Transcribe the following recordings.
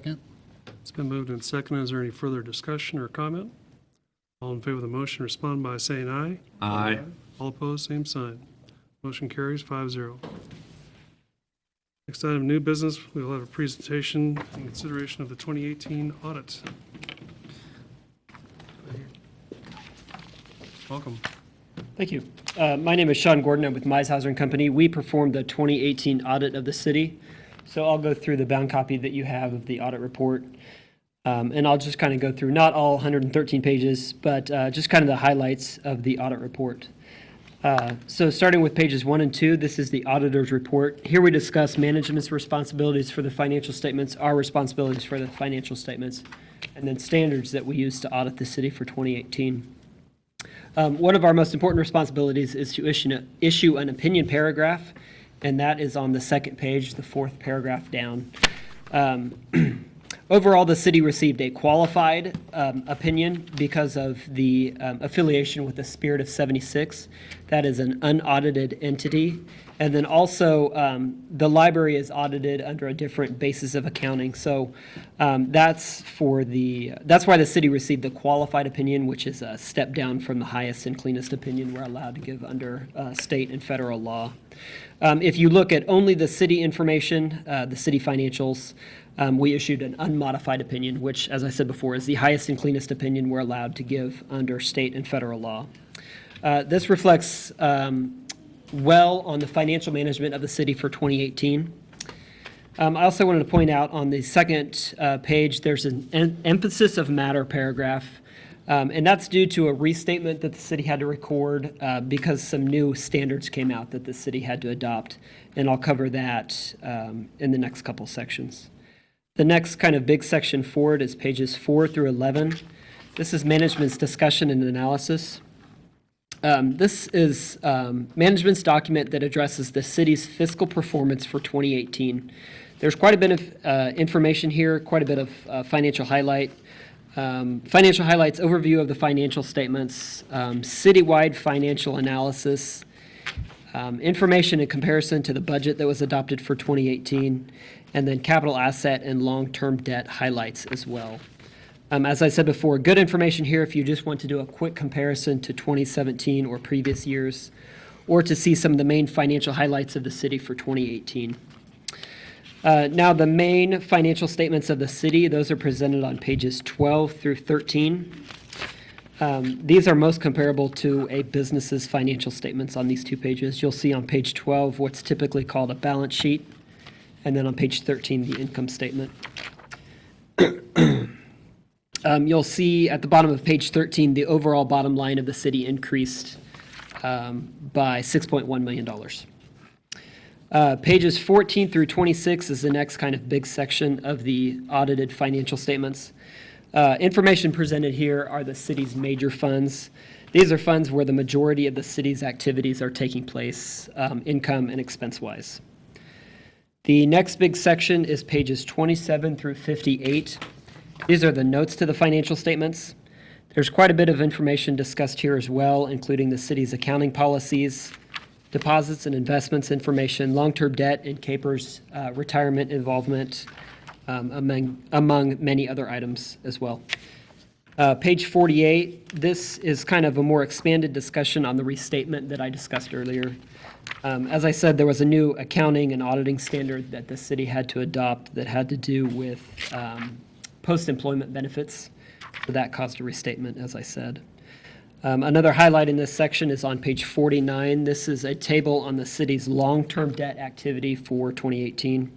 Second. It's been moved and seconded. Is there any further discussion or comment? All in favor of the motion respond by saying aye. Aye. All opposed, same sign. Motion carries 5-0. Next item, new business. We will have a presentation and consideration of the 2018 audit. Welcome. Thank you. My name is Sean Gordon. I'm with Meishauser & Company. We performed the 2018 audit of the city. So I'll go through the bound copy that you have of the audit report. And I'll just kind of go through not all 113 pages, but just kind of the highlights of the audit report. So starting with pages 1 and 2, this is the auditor's report. Here we discuss management's responsibilities for the financial statements, our responsibilities for the financial statements, and then standards that we use to audit the city for 2018. One of our most important responsibilities is to issue an opinion paragraph, and that is on the second page, the fourth paragraph down. Overall, the city received a qualified opinion because of the affiliation with the Spirit of 76. That is an unaudited entity. And then also, the library is audited under a different basis of accounting. So that's why the city received the qualified opinion, which is a step down from the highest and cleanest opinion we're allowed to give under state and federal law. If you look at only the city information, the city financials, we issued an unmodified opinion, which, as I said before, is the highest and cleanest opinion we're allowed to give under state and federal law. This reflects well on the financial management of the city for 2018. I also wanted to point out on the second page, there's an emphasis of matter paragraph, and that's due to a restatement that the city had to record because some new standards came out that the city had to adopt, and I'll cover that in the next couple sections. The next kind of big section forward is pages 4 through 11. This is management's discussion and analysis. This is management's document that addresses the city's fiscal performance for 2018. There's quite a bit of information here, quite a bit of financial highlights, overview of the financial statements, citywide financial analysis, information in comparison to the budget that was adopted for 2018, and then capital asset and long-term debt highlights as well. As I said before, good information here if you just want to do a quick comparison to 2017 or previous years, or to see some of the main financial highlights of the city for 2018. Now, the main financial statements of the city, those are presented on pages 12 through 13. These are most comparable to a business's financial statements on these two pages. You'll see on page 12 what's typically called a balance sheet, and then on page 13, the income statement. You'll see at the bottom of page 13, the overall bottom line of the city increased by $6.1 million. Pages 14 through 26 is the next kind of big section of the audited financial statements. Information presented here are the city's major funds. These are funds where the majority of the city's activities are taking place, income and expense-wise. The next big section is pages 27 through 58. These are the notes to the financial statements. There's quite a bit of information discussed here as well, including the city's accounting policies, deposits and investments information, long-term debt and CAPER's retirement involvement, among many other items as well. Page 48, this is kind of a more expanded discussion on the restatement that I discussed earlier. As I said, there was a new accounting and auditing standard that the city had to adopt that had to do with post-employment benefits. So that caused a restatement, as I said. Another highlight in this section is on page 49. This is a table on the city's long-term debt activity for 2018.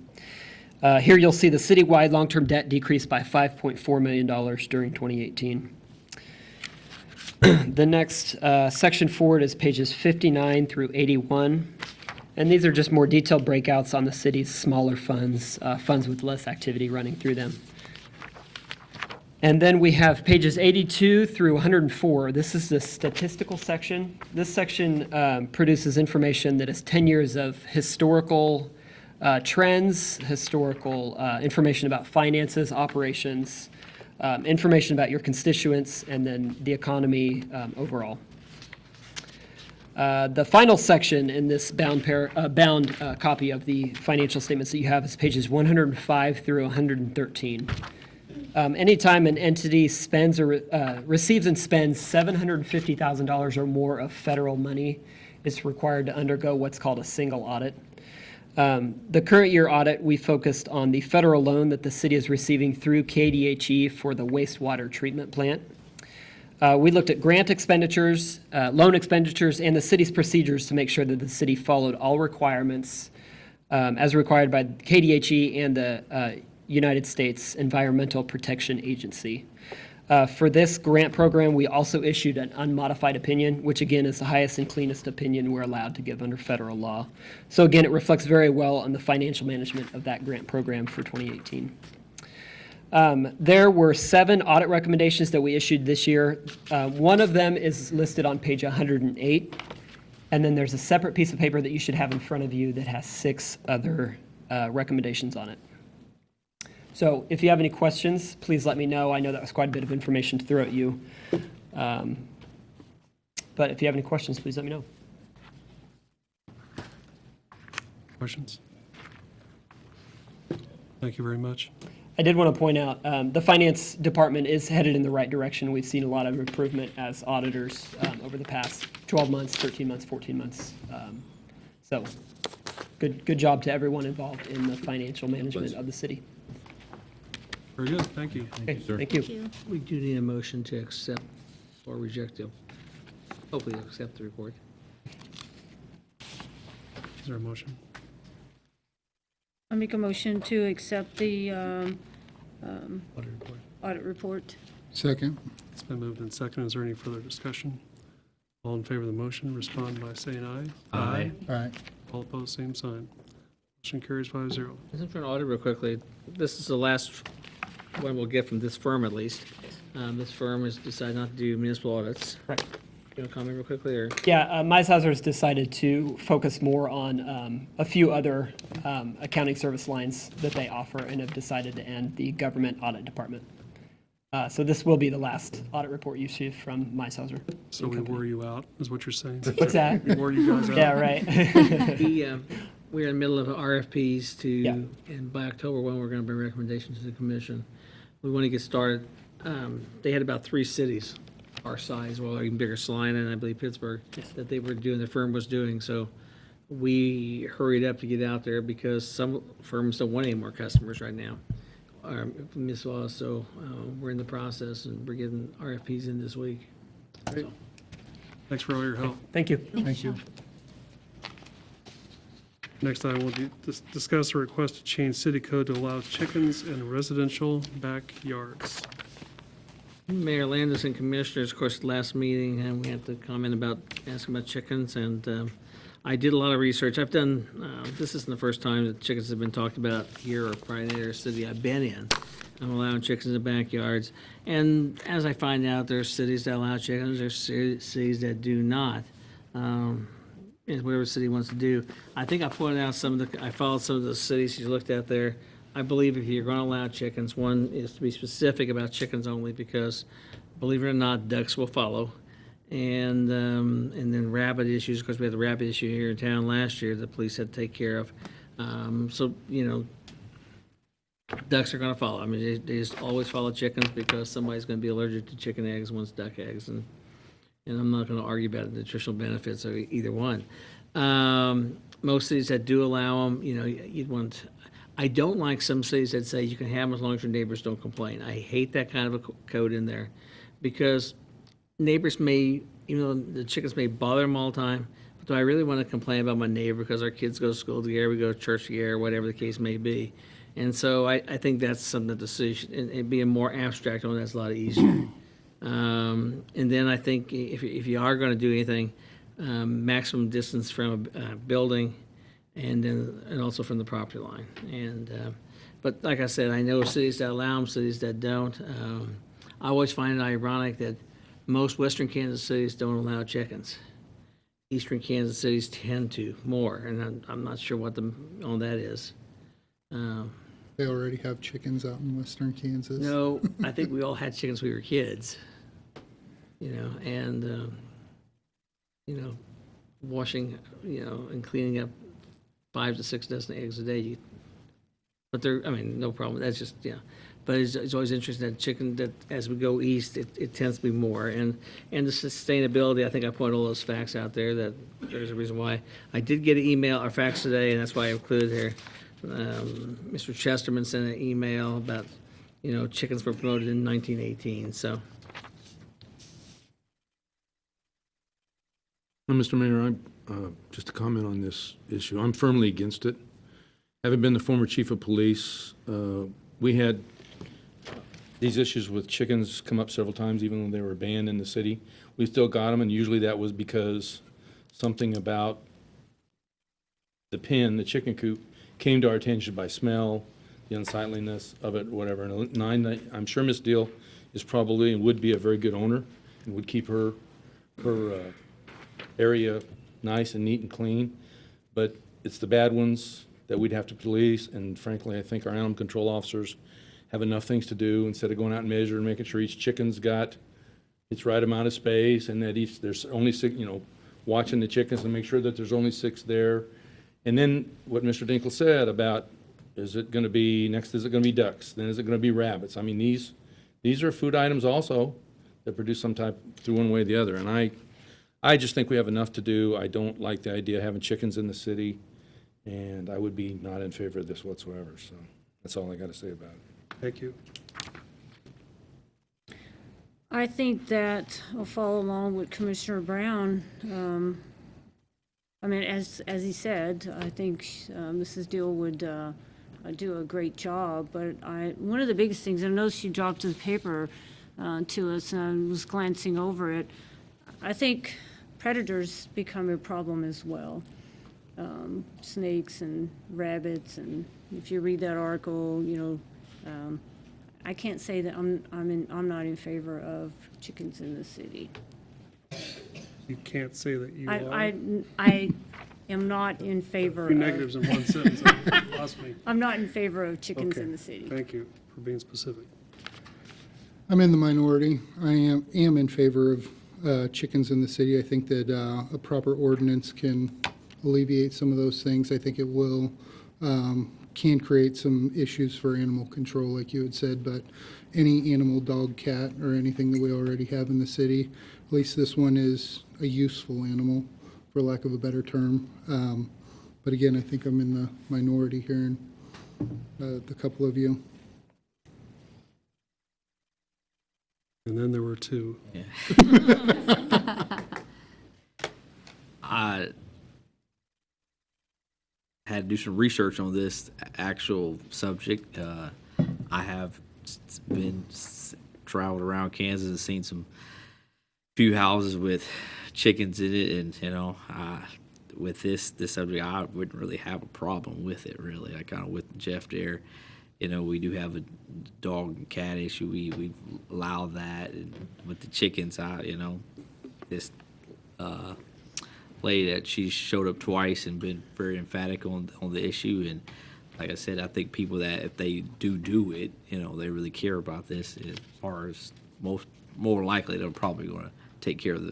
Here you'll see the citywide long-term debt decreased by $5.4 million during 2018. The next section forward is pages 59 through 81. And these are just more detailed breakouts on the city's smaller funds, funds with less activity running through them. And then we have pages 82 through 104. This is the statistical section. This section produces information that is 10 years of historical trends, historical information about finances, operations, information about your constituents, and then the economy overall. The final section in this bound copy of the financial statements that you have is pages 105 through 113. Anytime an entity spends or receives and spends $750,000 or more of federal money, it's required to undergo what's called a single audit. The current year audit, we focused on the federal loan that the city is receiving through KDHE for the wastewater treatment plant. We looked at grant expenditures, loan expenditures, and the city's procedures to make sure that the city followed all requirements as required by KDHE and the United States Environmental Protection Agency. For this grant program, we also issued an unmodified opinion, which again is the highest and cleanest opinion we're allowed to give under federal law. So again, it reflects very well on the financial management of that grant program for 2018. There were 7 audit recommendations that we issued this year. One of them is listed on page 108, and then there's a separate piece of paper that you should have in front of you that has 6 other recommendations on it. So if you have any questions, please let me know. I know that was quite a bit of information to throw at you. But if you have any questions, please let me know. Questions? Thank you very much. I did want to point out, the finance department is headed in the right direction. We've seen a lot of improvement as auditors over the past 12 months, 13 months, 14 months. So good job to everyone involved in the financial management of the city. Very good, thank you. Okay, thank you. We do need a motion to accept or reject it. Hopefully accept the report. Is there a motion? I'll make a motion to accept the Audit report. audit report. Second. It's been moved and seconded. Is there any further discussion? All in favor of the motion, respond by saying aye. Aye. All right. All opposed, same sign. Motion carries 5-0. Just for an audit real quickly, this is the last one we'll get from this firm at least. This firm has decided not to do municipal audits. Right. You want to comment real quickly, or? Yeah, Meishauser has decided to focus more on a few other accounting service lines that they offer and have decided to end the government audit department. So this will be the last audit report you see from Meishauser. So we wore you out, is what you're saying? What's that? We wore you guys out? Yeah, right. We're in the middle of RFPs to, Yeah. and by October 1, we're going to bring recommendations to the commission. We want to get started. They had about 3 cities our size, well, even bigger, Salina and I believe Pittsburgh, that they were doing, the firm was doing. So we hurried up to get out there because some firms don't want any more customers right now. So we're in the process and we're getting RFPs in this week. Great. Thanks for all your help. Thank you. Thank you. Next item will discuss a request to change city code to allow chickens in residential backyards. Mayor Landis and Commissioners, of course, last meeting, and we had to comment about, asking about chickens, and I did a lot of research. I've done, this isn't the first time that chickens have been talked about here or probably in any other city I've been in. I'm allowing chickens in backyards, and as I find out, there's cities that allow chickens, there's cities that do not. It's whatever city wants to do. I think I pointed out I followed some of the cities you looked at there. I believe if you're going to allow chickens, one is to be specific about chickens only because, believe it or not, ducks will follow. And then rabbit issues, because we had the rabbit issue here in town last year, the police had to take care of. So, ducks are going to follow. I mean, they just always follow chickens because somebody's going to be allergic to chicken eggs, one's duck eggs. And I'm not going to argue about the nutritional benefits of either one. Most cities that do allow them, you'd want. I don't like some cities that say you can have them as long as your neighbors don't complain. I hate that kind of a code in there because neighbors may, even though the chickens may bother them all the time, but do I really want to complain about my neighbor because our kids go to school together, we go to church together, whatever the case may be. And so I think that's something that the city should, and being more abstract on that's a lot easier. And then I think if you are going to do anything, maximum distance from a building, and also from the property line. But like I said, I know cities that allow them, cities that don't. I always find it ironic that most western Kansas cities don't allow chickens. Eastern Kansas cities tend to more, and I'm not sure what all that is. They already have chickens out in western Kansas. No, I think we all had chickens when we were kids. washing, and cleaning up 5 to 6 dozen eggs a day. But they're, I mean, no problem. That's just, yeah. But it's always interesting that chicken, that as we go east, it tends to be more. And the sustainability, I think I pointed all those facts out there, that there's a reason why. I did get an email or fax today, and that's why I included here. Mr. Chesterman sent an email about, chickens were promoted in 1918, so. Well, Mr. Mayor, just to comment on this issue, I'm firmly against it. Having been the former chief of police, we had these issues with chickens come up several times, even when they were banned in the city. We still got them, and usually that was because something about the pen, the chicken coop, came to our attention by smell, the unsightliness of it, whatever. And I'm sure Ms. Deal is probably and would be a very good owner and would keep her area nice and neat and clean. But it's the bad ones that we'd have to police, and frankly, I think our animal control officers have enough things to do instead of going out and measuring and making sure each chicken's got its right amount of space, and that there's only 6, watching the chickens and make sure that there's only 6 there. And then what Mr. Dinkle said about, is it going to be ducks? Then is it going to be rabbits? I mean, these are food items also that produce some type through one way or the other. And I just think we have enough to do. I don't like the idea of having chickens in the city, and I would be not in favor of this whatsoever. So that's all I got to say about it. Thank you. I think that I'll follow along with Commissioner Brown. I mean, as he said, I think Mrs. Deal would do a great job, but one of the biggest things, I know she dropped the paper to us, and I was glancing over it. I think predators become a problem as well. Snakes and rabbits, and if you read that article, I can't say that I'm not in favor of chickens in the city. You can't say that you are. I am not in favor Two of. negatives in one sentence. You lost me. I'm not in favor of chickens Okay. in the city. Thank you for being specific. I'm in the minority. I am in favor of chickens in the city. I think that a proper ordinance can alleviate some of those things. I think it will, can create some issues for animal control, like you had said, but any animal, dog, cat, or anything that we already have in the city, at least this one is a useful animal, for lack of a better term. But again, I think I'm in the minority here, and the couple of you. And then there were 2. I had to do some research on this actual subject. I have traveled around Kansas and seen some few houses with chickens in it, and with this subject, I wouldn't really have a problem with it. Really, I kind of with Jeff there. We do have a dog and cat issue. We allow that, and with the chickens, this lady that she showed up twice and been very emphatic on the issue. And like I said, I think people that if they do it, they really care about this. As far as more likely, they're probably going to take care of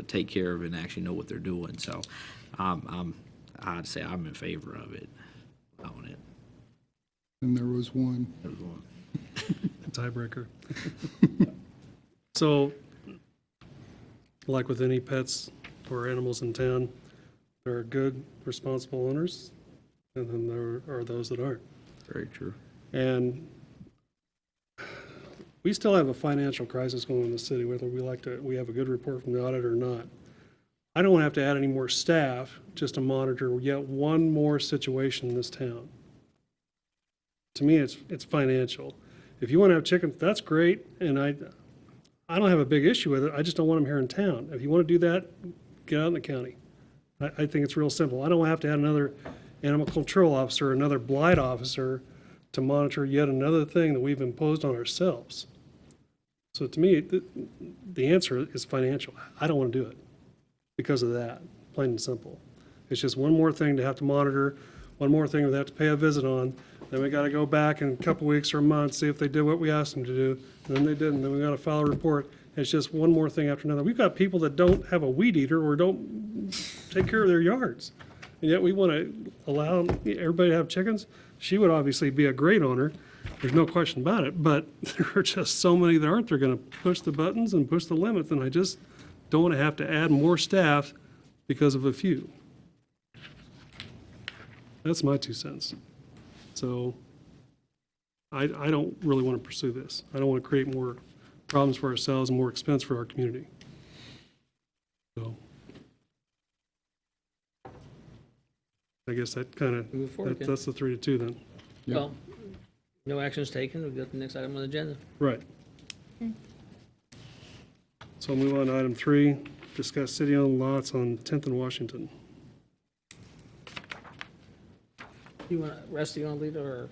it and actually know what they're doing. So, I'd say I'm in favor of it. On it. And there was one. There was one. Tiebreaker. So, like with any pets or animals in town, there are good, responsible owners, and then there are those that aren't. Very true. And we still have a financial crisis going on in the city, whether we have a good report from the audit or not. I don't want to have to add any more staff just to monitor yet one more situation in this town. To me, it's financial. If you want to have chickens, that's great, and I don't have a big issue with it. I just don't want them here in town. If you want to do that, get out in the county. I think it's real simple. I don't have to add another animal control officer, another blight officer to monitor yet another thing that we've imposed on ourselves. So to me, the answer is financial. I don't want to do it because of that, plain and simple. It's just one more thing to have to monitor, one more thing to have to pay a visit on. Then we got to go back in a couple weeks or a month, see if they did what we asked them to do. And then they didn't. Then we got to file a report. It's just one more thing after another. We've got people that don't have a weed eater or don't take care of their yards. And yet we want to allow everybody to have chickens. She would obviously be a great owner. There's no question about it. But there are just so many that aren't. They're going to push the buttons and push the limits. And I just don't want to have to add more staff because of a few. That's my 2 cents. So I don't really want to pursue this. I don't want to create more problems for ourselves and more expense for our community. So I guess that kind Move forward, of, yeah. that's the 3-2 then. Well, no action's taken. We've got the next item on the agenda. Right. So we'll move on to item 3, discuss city-owned lots on 10th and Washington. You want, Rusty, you want to lead, or?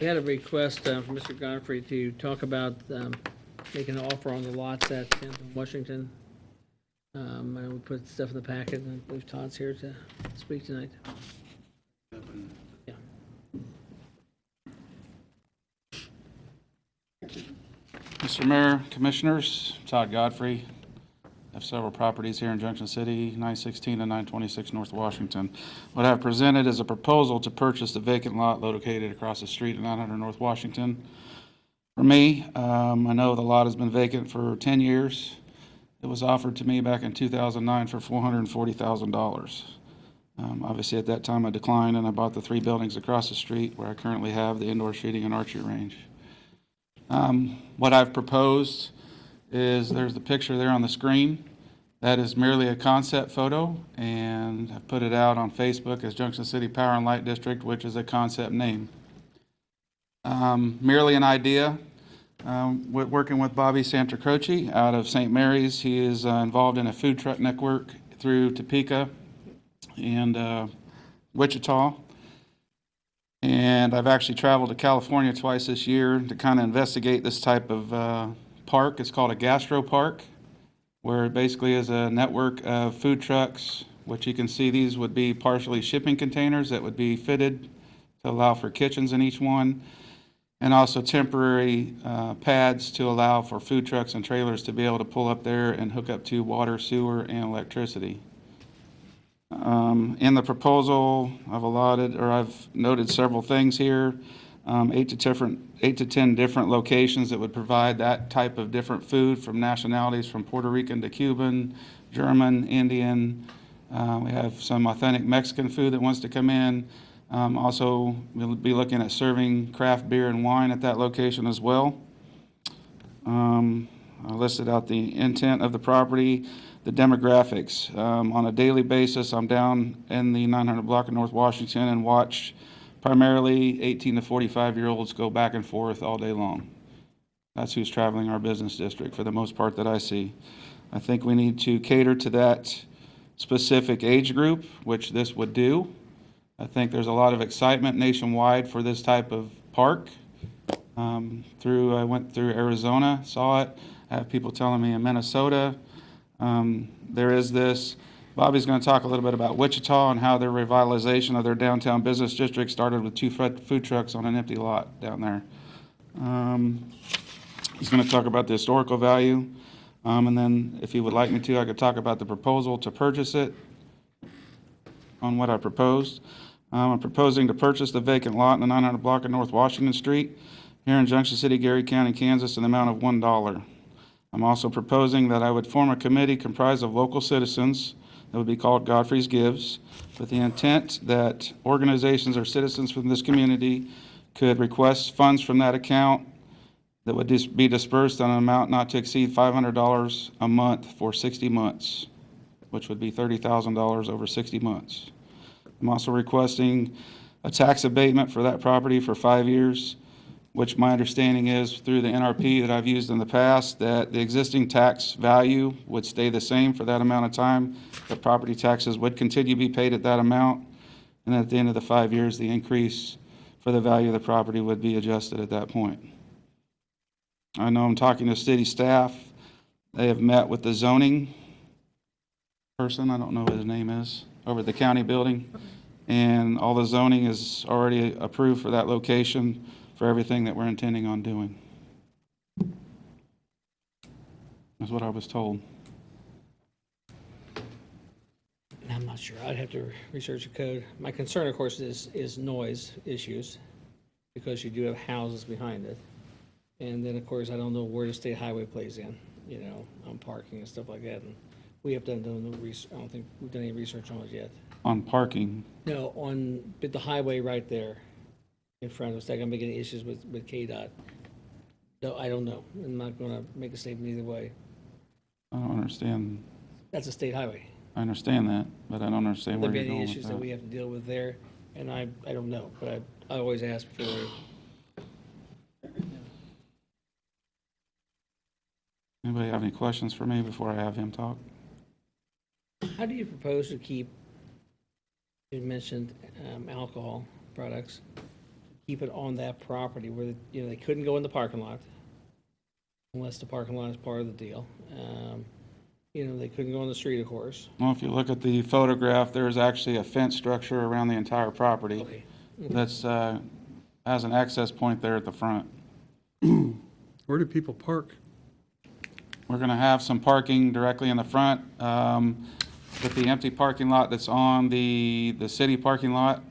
We had a request from Mr. Godfrey to talk about making an offer on the lots at 10th and Washington. And we put stuff in the packet, and I believe Todd's here to speak tonight. Yeah. Mr. Mayor, Commissioners, Todd Godfrey. I have several properties here in Junction City, 916 and 926 North Washington. What I've presented is a proposal to purchase the vacant lot located across the street at 900 North Washington. For me, I know the lot has been vacant for 10 years. It was offered to me back in 2009 for $440,000. Obviously, at that time, I declined, and I bought the 3 buildings across the street where I currently have the indoor shooting and archery range. What I've proposed is, there's the picture there on the screen. That is merely a concept photo, and I've put it out on Facebook as Junction City Power and Light District, which is a concept name. Merely an idea. Working with Bobby Santacroce out of St. Mary's. He is involved in a food truck network through Topeka and Wichita. And I've actually traveled to California twice this year to kind of investigate this type of park. It's called a gastro park, where it basically is a network of food trucks, which you can see these would be partially shipping containers that would be fitted to allow for kitchens in each one, and also temporary pads to allow for food trucks and trailers to be able to pull up there and hook up to water, sewer, and electricity. In the proposal, I've noted several things here, 8 to 10 different locations that would provide that type of different food from nationalities, from Puerto Rican to Cuban, German, Indian. We have some authentic Mexican food that wants to come in. Also, we'll be looking at serving craft beer and wine at that location as well. I listed out the intent of the property, the demographics. On a daily basis, I'm down in the 900 block of North Washington and watch primarily 18 to 45-year-olds go back and forth all day long. That's who's traveling our business district for the most part that I see. I think we need to cater to that specific age group, which this would do. I think there's a lot of excitement nationwide for this type of park. I went through Arizona, saw it. I have people telling me in Minnesota. There is this. Bobby's going to talk a little bit about Wichita and how their revitalization of their downtown business district started with 2 food trucks on an empty lot down there. He's going to talk about the historical value. And then if he would like me to, I could talk about the proposal to purchase it on what I proposed. I'm proposing to purchase the vacant lot in the 900 block of North Washington Street here in Junction City, Gary County, Kansas, in the amount of $1. I'm also proposing that I would form a committee comprised of local citizens that would be called Godfrey's Gives, with the intent that organizations or citizens from this community could request funds from that account that would be dispersed on an amount not to exceed $500 a month for 60 months, which would be $30,000 over 60 months. I'm also requesting a tax abatement for that property for 5 years, which my understanding is through the NRP that I've used in the past, that the existing tax value would stay the same for that amount of time. The property taxes would continue to be paid at that amount. And at the end of the 5 years, the increase for the value of the property would be adjusted at that point. I know I'm talking to city staff. They have met with the zoning person, I don't know what his name is, over at the county building. And all the zoning is already approved for that location for everything that we're intending on doing. That's what I was told. not sure. I'd have to research the code. My concern, of course, is noise issues, because you do have houses behind it. And then, of course, I don't know where the state highway plays in, on parking and stuff like that. And we have done no research. I don't think we've done any research on it yet. On parking, No, but the highway right there in front of us, that gonna make any issues with KDOT? No, I don't know. I'm not gonna make a statement either way. I don't understand. That's a state highway. I understand that, but I don't understand There where be you're any going with issues that that. we have to deal with there, and I don't know, but I always ask for, Anybody have any questions for me before I have him talk? how do you propose to keep, you mentioned alcohol products, keep it on that property where, they couldn't go in the parking lot unless the parking lot is part of the deal. They couldn't go on the street, of course. Well, if you look at the photograph, there's actually a fence structure around the entire property Okay. that's, has an access point there at the front. Where do people park? We're going to have some parking directly in the front. With the empty parking lot that's on the city parking lot,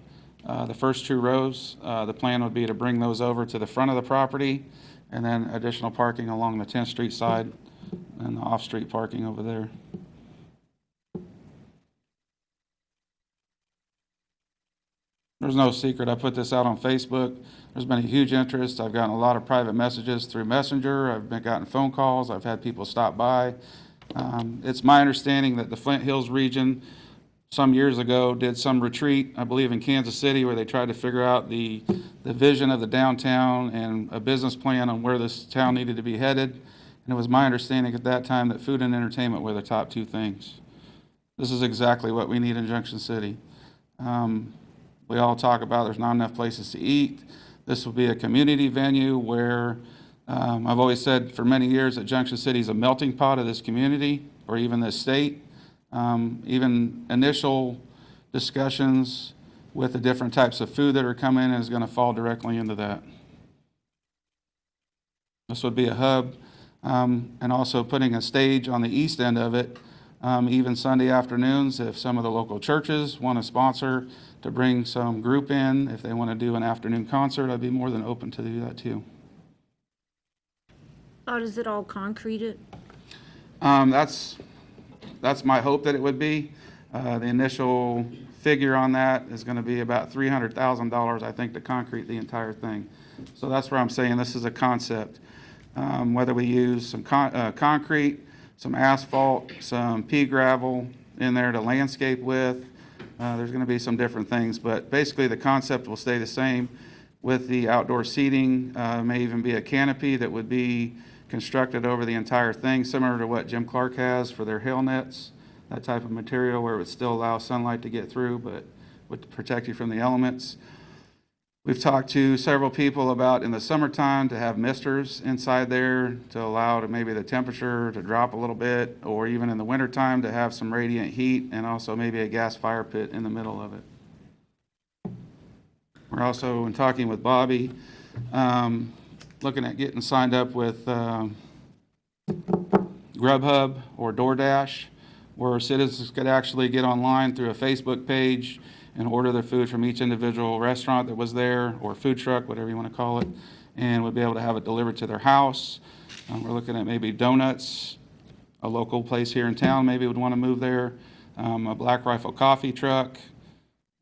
the first 2 rows, the plan would be to bring those over to the front of the property, and then additional parking along the 10th Street side and the off-street parking over there. There's no secret. I put this out on Facebook. There's been a huge interest. I've gotten a lot of private messages through Messenger. I've gotten phone calls. I've had people stop by. It's my understanding that the Flint Hills region some years ago did some retreat, I believe in Kansas City, where they tried to figure out the vision of the downtown and a business plan on where this town needed to be headed. And it was my understanding at that time that food and entertainment were the top 2 things. This is exactly what we need in Junction City. We all talk about there's not enough places to eat. This will be a community venue where I've always said for many years that Junction City is a melting pot of this community or even this state. Even initial discussions with the different types of food that are coming is going to fall directly into that. This would be a hub, and also putting a stage on the east end of it, even Sunday afternoons, if some of the local churches want to sponsor to bring some group in, if they want to do an afternoon concert, I'd be more than open to do that too. How does it all concreted? That's my hope that it would be. The initial figure on that is going to be about $300,000, I think, to concrete the entire thing. So that's where I'm saying this is a concept. Whether we use some concrete, some asphalt, some pea gravel in there to landscape with, there's going to be some different things. But basically the concept will stay the same with the outdoor seating. May even be a canopy that would be constructed over the entire thing, similar to what Jim Clark has for their hail nets, that type of material where it would still allow sunlight to get through, but would protect you from the elements. We've talked to several people about in the summertime to have misters inside there to allow maybe the temperature to drop a little bit, or even in the wintertime to have some radiant heat, and also maybe a gas fire pit in the middle of it. We're also, in talking with Bobby, looking at getting signed up with Grubhub or DoorDash, where citizens could actually get online through a Facebook page and order their food from each individual restaurant that was there, or food truck, whatever you want to call it, and would be able to have it delivered to their house. We're looking at maybe donuts, a local place here in town maybe would want to move there, a Black Rifle coffee truck.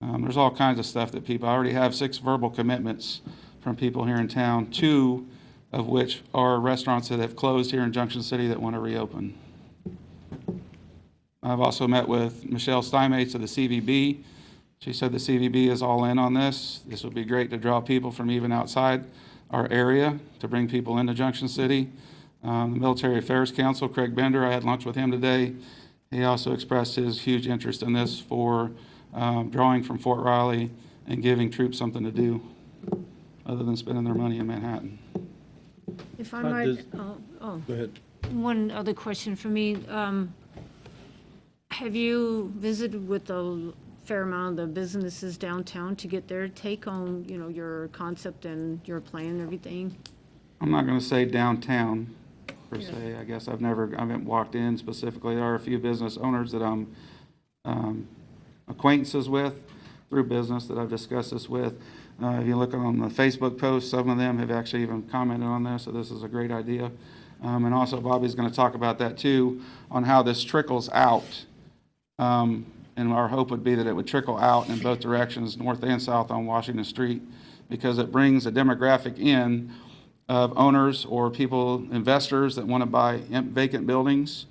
There's all kinds of stuff that people, I already have 6 verbal commitments from people here in town, 2 of which are restaurants that have closed here in Junction City that want to reopen. I've also met with Michelle Steinmates of the CVB. She said the CVB is all in on this. This would be great to draw people from even outside our area to bring people into Junction City. The Military Affairs Council, Craig Bender, I had lunch with him today. He also expressed his huge interest in this for drawing from Fort Riley and giving troops something to do other than spending their money in Manhattan. If I might, Go ahead. one other question for me. Have you visited with a fair amount of the businesses downtown to get their take on, your concept and your plan and everything? I'm not going to say downtown per se. I guess I haven't walked in specifically. There are a few business owners that I'm acquaintances with through business that I've discussed this with. If you look on the Facebook posts, some of them have actually even commented on this, so this is a great idea. And also Bobby's going to talk about that too, on how this trickles out. And our hope would be that it would trickle out in both directions, north and south on Washington Street, because it brings a demographic in of owners or people, investors that want to buy vacant buildings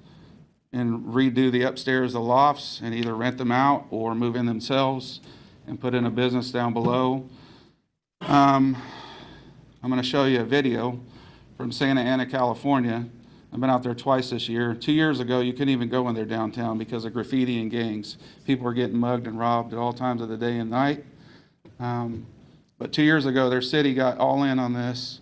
and redo the upstairs, the lofts, and either rent them out or move in themselves and put in a business down below. I'm going to show you a video from Santa Ana, California. I've been out there twice this year. 2 years ago, you couldn't even go in there downtown because of graffiti and gangs. People were getting mugged and robbed at all times of the day and night. But 2 years ago, their city got all in on this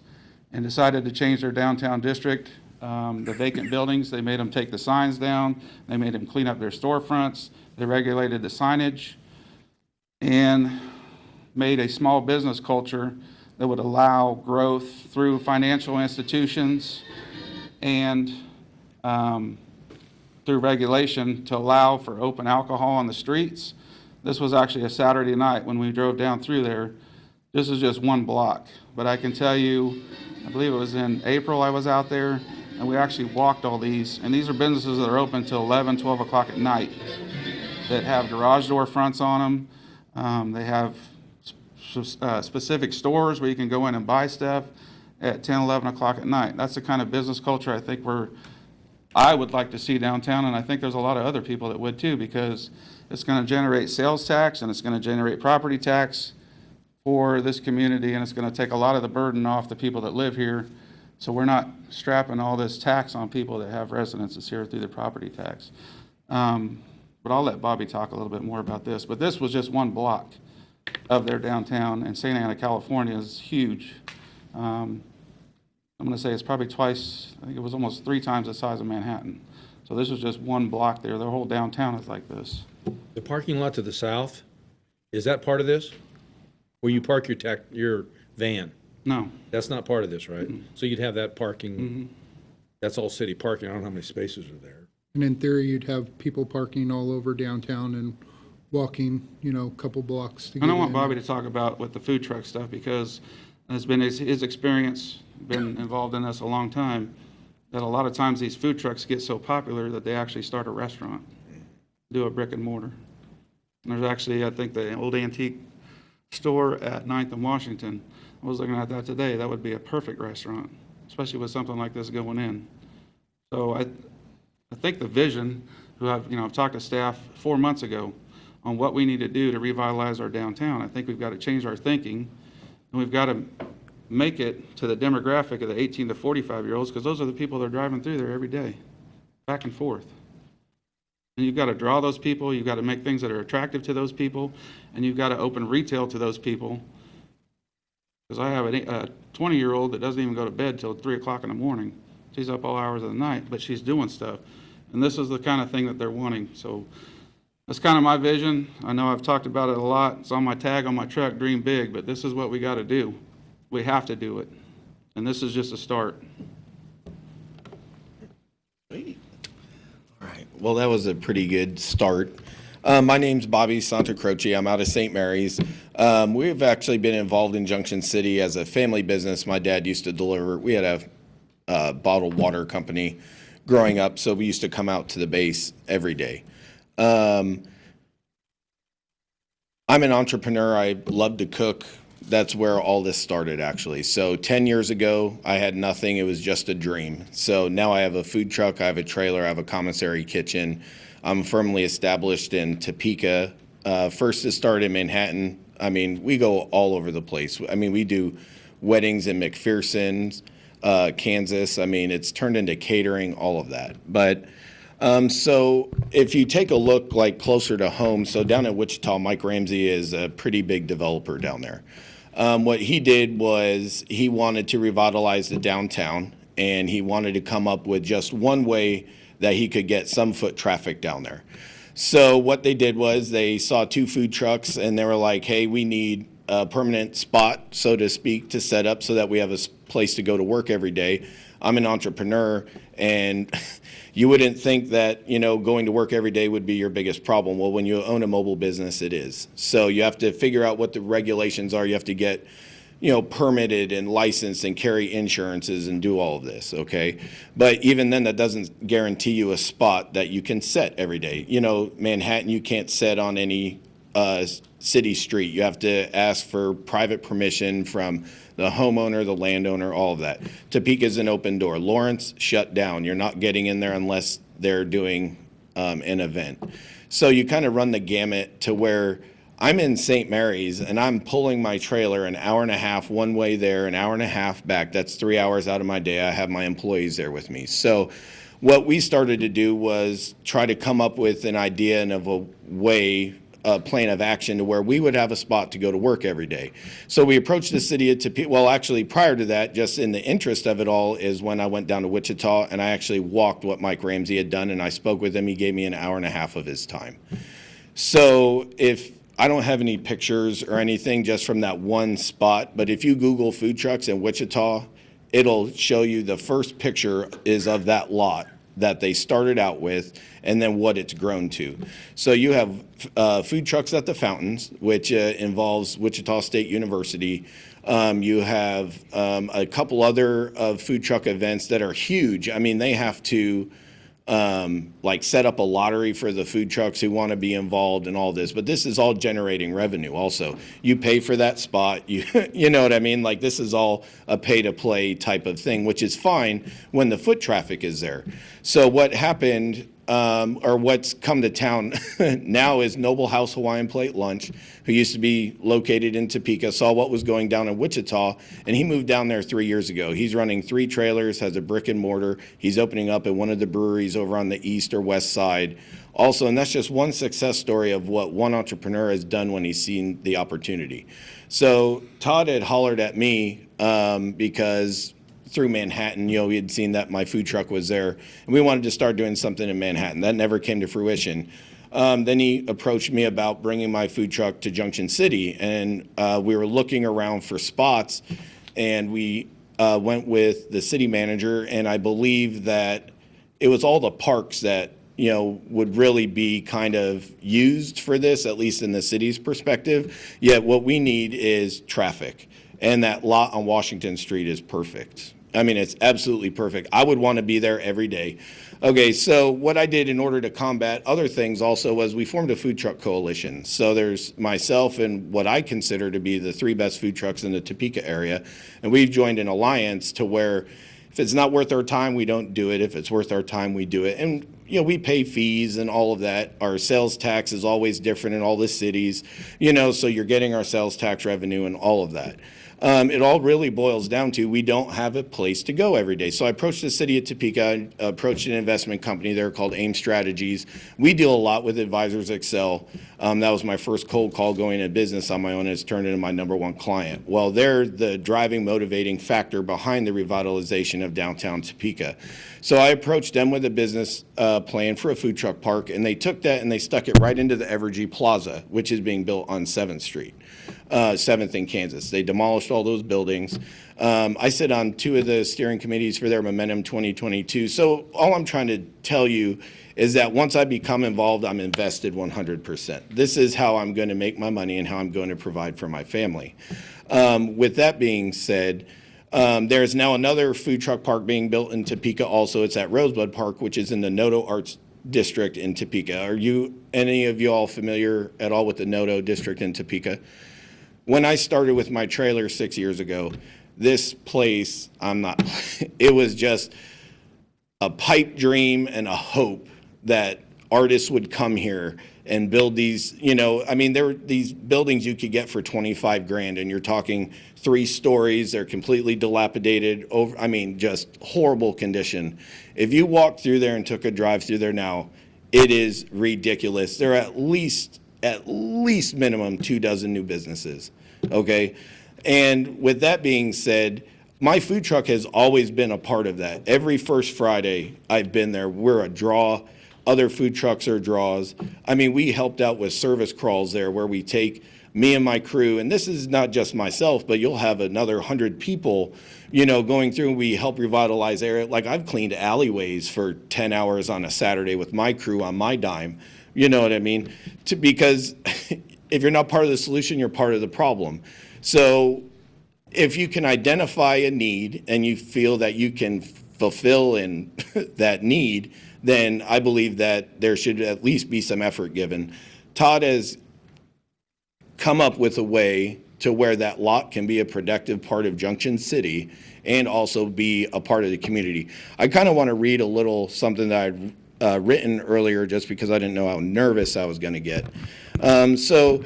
and decided to change their downtown district. The vacant buildings, they made them take the signs down. They made them clean up their storefronts. They regulated the signage and made a small business culture that would allow growth through financial institutions and through regulation to allow for open alcohol on the streets. This was actually a Saturday night when we drove down through there. This is just one block, but I can tell you, I believe it was in April I was out there, and we actually walked all these, and these are businesses that are open till 11, 12 o'clock at night that have garage door fronts on them. They have specific stores where you can go in and buy stuff at 10, 11 o'clock at night. That's the kind of business culture I think I would like to see downtown, and I think there's a lot of other people that would too, because it's going to generate sales tax and it's going to generate property tax for this community, and it's going to take a lot of the burden off the people that live here. So we're not strapping all this tax on people that have residences here through the property tax. But I'll let Bobby talk a little bit more about this. But this was just one block of their downtown, and Santa Ana, California is huge. I'm going to say it's probably twice, I think it was almost 3 times the size of Manhattan. So this was just one block there. Their whole downtown is like this. The parking lot to the south, is that part of this? Where you park your van? No. That's not part of this, right? So you'd have that parking, that's all city parking. I don't know how many spaces are there. And in theory, you'd have people parking all over downtown and walking, a couple blocks to get And I want in. Bobby to talk about with the food truck stuff, because it's been his experience, been involved in this a long time, that a lot of times these food trucks get so popular that they actually start a restaurant, do a brick and mortar. And there's actually, I think, the old antique store at 9th and Washington. I was looking at that today. That would be a perfect restaurant, especially with something like this going in. So I think the vision, I've talked to staff 4 months ago on what we need to do to revitalize our downtown. I think we've got to change our thinking, and we've got to make it to the demographic of the 18 to 45-year-olds, because those are the people that are driving through there every day, back and forth. And you've got to draw those people, you've got to make things that are attractive to those people, and you've got to open retail to those people. Because I have a 20-year-old that doesn't even go to bed till 3 o'clock in the morning. She's up all hours of the night, but she's doing stuff. And this is the kind of thing that they're wanting. So that's kind of my vision. I know I've talked about it a lot. It's on my tag on my truck, Dream Big, but this is what we got to do. We have to do it. And this is just a start. All right. Well, that was a pretty good start. My name's Bobby Santacroce. I'm out of St. Mary's. We've actually been involved in Junction City as a family business. My dad used to deliver. We had a bottled water company growing up, so we used to come out to the base every day. I'm an entrepreneur. I love to cook. That's where all this started, actually. So 10 years ago, I had nothing. It was just a dream. So now I have a food truck. I have a trailer. I have a commissary kitchen. I'm firmly established in Topeka. First it started in Manhattan. I mean, we go all over the place. I mean, we do weddings in McPherson, Kansas. I mean, it's turned into catering, all of that. But so if you take a look like closer to home, so down in Wichita, Mike Ramsey is a pretty big developer down there. What he did was he wanted to revitalize the downtown, and he wanted to come up with just one way that he could get some foot traffic down there. So what they did was they saw 2 food trucks, and they were like, hey, we need a permanent spot, so to speak, to set up so that we have place to go to work every day. I'm an entrepreneur, and you wouldn't think that, going to work every day would be your biggest problem. Well, when you own a mobile business, it is. So you have to figure out what the regulations are. You have to get, permitted and licensed and carry insurances and do all of this, okay? But even then, that doesn't guarantee you a spot that you can set every day. Manhattan, you can't set on any city street. You have to ask for private permission from the homeowner, the landowner, all of that. Topeka's an open door. Lawrence, shut down. You're not getting in there unless they're doing an event. So you kind of run the gamut to where I'm in St. Mary's and I'm pulling my trailer an hour and a half one way there, an hour and a half back. That's 3 hours out of my day. I have my employees there with me. So what we started to do was try to come up with an idea and of a way, a plan of action to where we would have a spot to go to work every day. So we approached the city of Topeka. Well, actually, prior to that, just in the interest of it all, is when I went down to Wichita and I actually walked what Mike Ramsey had done and I spoke with him. He gave me an hour and a half of his time. So if I don't have any pictures or anything just from that one spot, but if you Google food trucks in Wichita, it'll show you the first picture is of that lot that they started out with and then what it's grown to. So you have food trucks at the fountains, which involves Wichita State University. You have a couple other food truck events that are huge. I mean, they have to set up a lottery for the food trucks who want to be involved in all this. But this is all generating revenue also. You pay for that spot. You know what I mean? Like, this is all a pay-to-play type of thing, which is fine when the foot traffic is there. So what happened, or what's come to town now, is Noble House Hawaiian Plate Lunch, who used to be located in Topeka, saw what was going down in Wichita, and he moved down there 3 years ago. He's running 3 trailers, has a brick and mortar. He's opening up at one of the breweries over on the east or west side. Also, and that's just one success story of what one entrepreneur has done when he's seen the opportunity. So Todd had hollered at me because through Manhattan, we had seen that my food truck was there, and we wanted to start doing something in Manhattan. That never came to fruition. Then he approached me about bringing my food truck to Junction City, and we were looking around for spots, and we went with the city manager, and I believe that it was all the parks that would really be kind of used for this, at least in the city's perspective. Yet what we need is traffic, and that lot on Washington Street is perfect. I mean, it's absolutely perfect. I would want to be there every day. Okay, so what I did in order to combat other things also was we formed a food truck coalition. So there's myself and what I consider to be the 3 best food trucks in the Topeka area, and we've joined an alliance to where if it's not worth our time, we don't do it. If it's worth our time, we do it. And we pay fees and all of that. Our sales tax is always different in all the cities, so you're getting our sales tax revenue and all of that. It all really boils down to we don't have a place to go every day. So I approached the city of Topeka, approached an investment company there called AIM Strategies. We deal a lot with Advisors Excel. That was my first cold call going into business on my own, and it's turned into my #1 client. Well, they're the driving, motivating factor behind the revitalization of downtown Topeka. So I approached them with a business plan for a food truck park, and they took that and they stuck it right into the Evergy Plaza, which is being built on 7th Street. 7th in Kansas. They demolished all those buildings. I sit on 2 of the steering committees for their Momentum 2022. So all I'm trying to tell you is that once I become involved, I'm invested 100%. This is how I'm going to make my money and how I'm going to provide for my family. With that being said, there's now another food truck park being built in Topeka also. It's at Rosebud Park, which is in the Noto Arts District in Topeka. Are any of you all familiar at all with the Noto District in Topeka? When I started with my trailer 6 years ago, this place, it was just a pipe dream and a hope that artists would come here and build these, there were these buildings you could get for $25,000, and you're talking 3 stories. They're completely dilapidated, just horrible condition. If you walk through there and took a drive through there now, it is ridiculous. There are at least minimum 2 dozen new businesses, okay? And with that being said, my food truck has always been a part of that. Every first Friday I've been there. We're a draw. Other food trucks are draws. We helped out with service crawls there where we take me and my crew, and this is not just myself, but you'll have another 100 people going through, we help revitalize area. Like I've cleaned alleyways for 10 hours on a Saturday with my crew on my dime. You know what I mean? Because if you're not part of the solution, you're part of the problem. So if you can identify a need and you feel that you can fulfill in that need, then I believe that there should at least be some effort given. Todd has come up with a way to where that lot can be a productive part of Junction City and also be a part of the community. I kind of want to read a little something that I'd written earlier just because I didn't know how nervous I was going to get. So